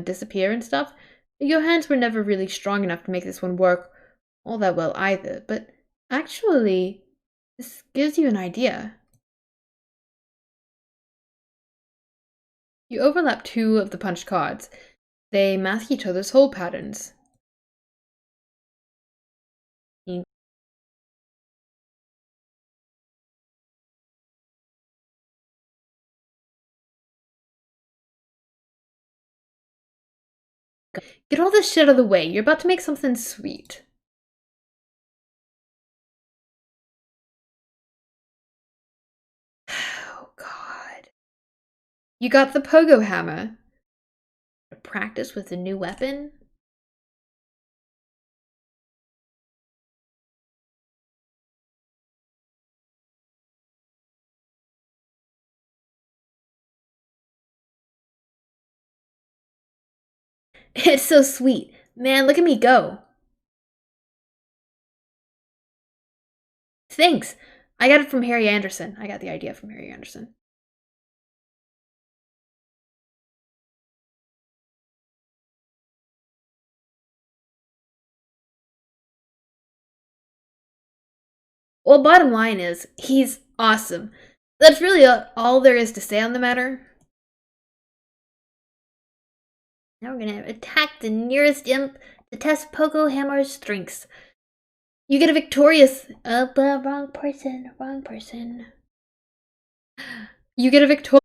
Disappear and stuff. Your hands were never really strong enough to make this one work all that well either, but actually, this gives you an idea. You overlap 2 of the punched cards. They mask each other's hole patterns. Get all this shit out of the way. You're about to make something sweet. Oh, God. You got the pogo hammer. Practice with a new weapon? It's so sweet. Man, look at me go. Thanks. I got it from Harry Anderson. I got the idea from Harry Anderson. Well, bottom line is, he's awesome. That's really all there is to say on the matter. Now we're gonna attack the nearest imp to test Poco Hammer's strengths. You get a victorious. But wrong person. Wrong person. You get a victorious.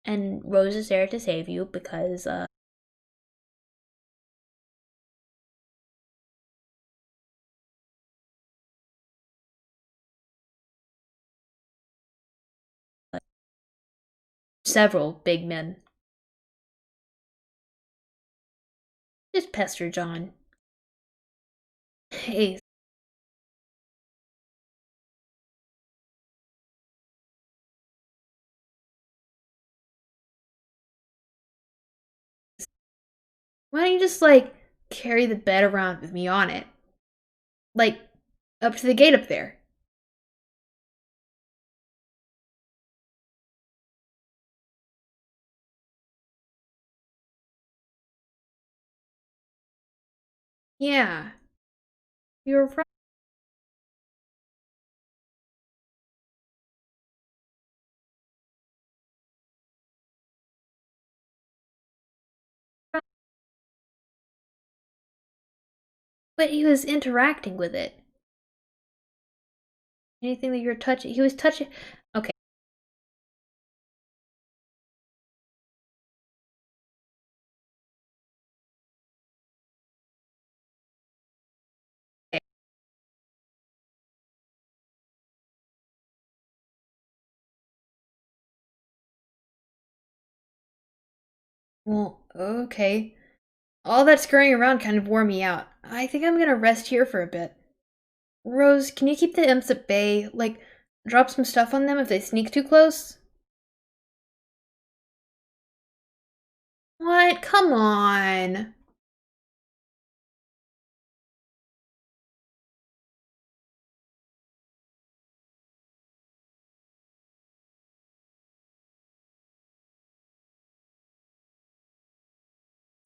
And Rose is there to save you because several big men just pester John. Hey, why don't you just like carry the bed around with me on it? Like up to the gate up there. Yeah, you're right. But he was interacting with it. Anything that you're touching, he was touching. Okay. Well, okay. All that scurrying around kind of wore me out. I think I'm gonna rest here for a bit. Rose, can you keep the imps at bay? Like, drop some stuff on them if they sneak too close? What? Come on.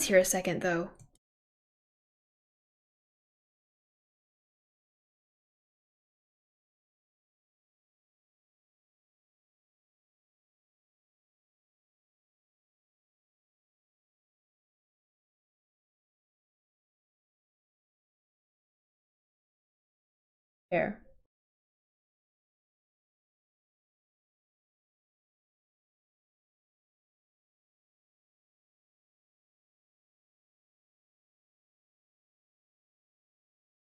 Here a second, though. There.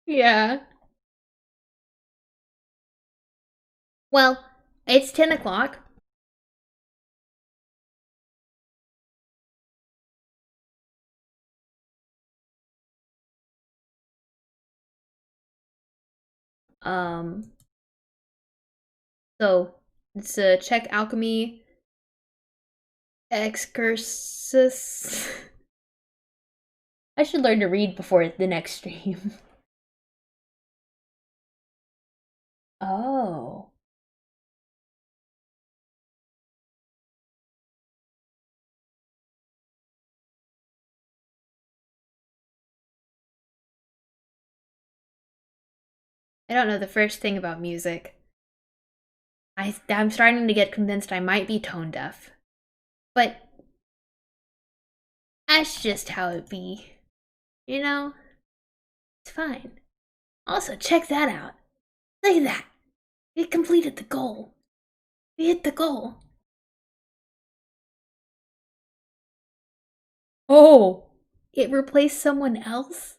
Yeah. Well, it's 10 o'clock. Um, so it's a check alchemy excursus. I should learn to read before the next stream. Oh. I don't know the first thing about music. I'm starting to get convinced I might be tone deaf. But that's just how it be. You know? It's fine. Also, check that out. Look at that. We completed the goal. We hit the goal. Oh, it replaced someone else?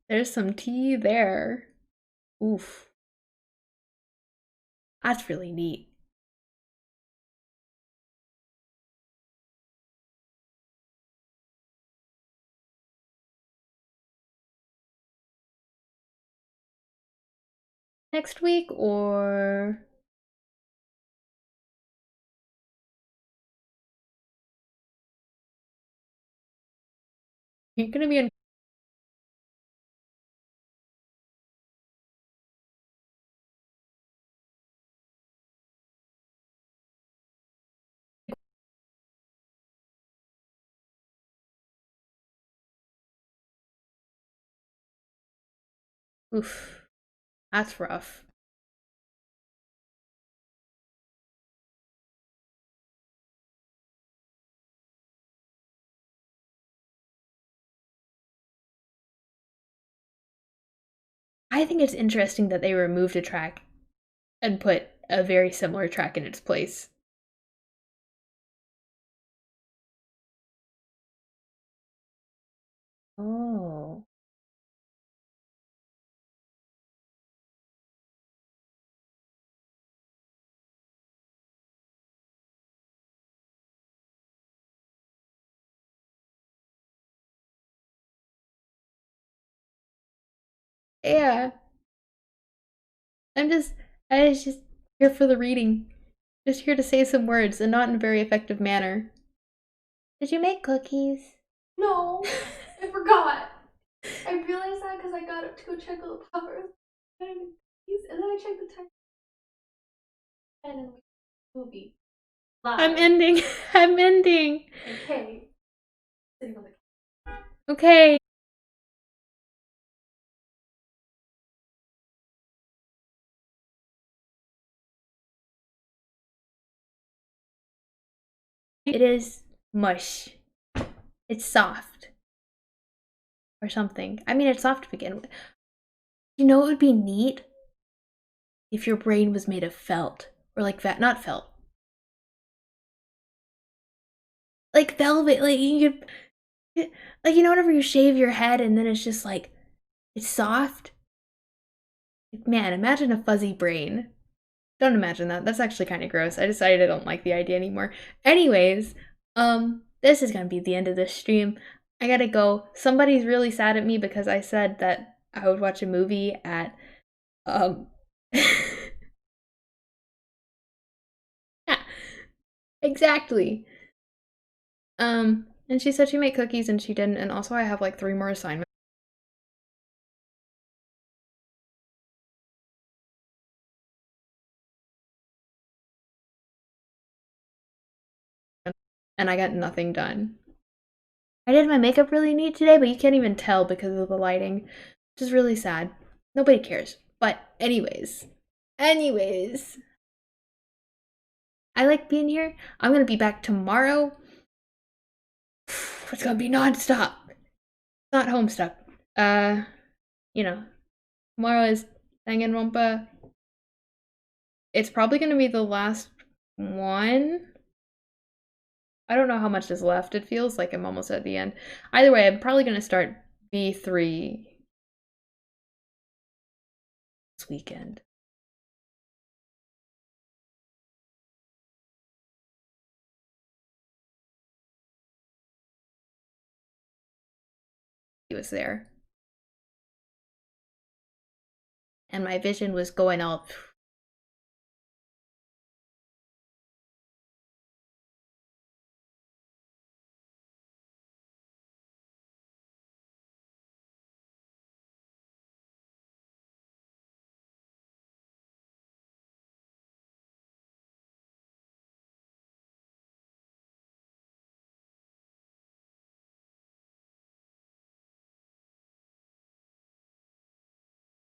There's some tea there. Oof. That's really neat. Next week, or you're gonna be in Oof. That's rough. I think it's interesting that they removed a track and put a very similar track in its place. Oh. Yeah. I'm just I was just here for the reading. Just here to say some words and not in a very effective manner. Did you make cookies? No, I forgot. I realized that because I got up to go check out the power. And then I checked the time and then movie. I'm Live. ending. I'm ending. Okay. Sitting on the Okay. It is mush. It's soft. Or something. I mean, it's soft to begin with. You know what would be neat? If your brain was made of felt. Or like that, not felt. Like velvet. Like you could, like, you know, whenever you shave your head and then it's just like, it's soft? Man, imagine a fuzzy brain. Don't imagine that. That's actually kind of gross. I decided I don't like the idea anymore. Anyways, this is gonna be the end of this stream. I gotta go. Somebody's really sad at me because I said that I would watch a movie at um yeah, exactly. And she said she made cookies and she didn't, and also I have like 3 more assignments. And I got nothing done. I did my makeup really neat today, but you can't even tell because of the lighting, which is really sad. Nobody cares. But anyways, I like being here. I'm gonna be back tomorrow. It's gonna be nonstop. Not Homestuck. Uh, you know, tomorrow is Danganronpa. It's probably gonna be the last one. I don't know how much is left. It feels like I'm almost at the end. Either way, I'm probably gonna start V3 this weekend. He was there. And my vision was going all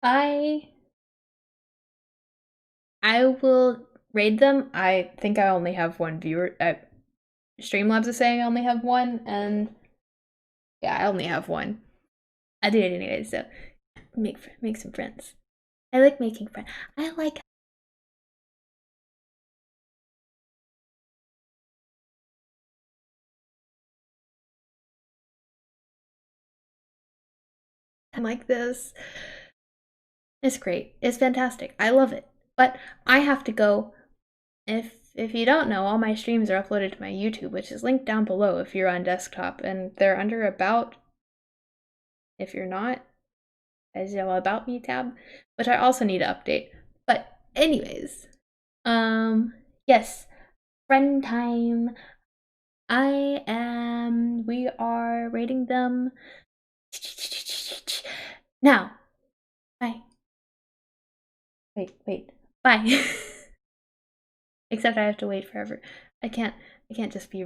I I will raid them. I think I only have one viewer. Streamlabs is saying I only have one, and yeah, I only have one. I do it anyway, so make some friends. I like making friends. I like this. It's great. It's fantastic. I love it. But I have to go. If you don't know, all my streams are uploaded to my YouTube, which is linked down below if you're on desktop, and they're under About. If you're not, as you know, About Me tab, which I also need to update. But anyways, yes, friend time. We are rating them now. Bye. Wait. Bye. Except I have to wait forever. I can't just be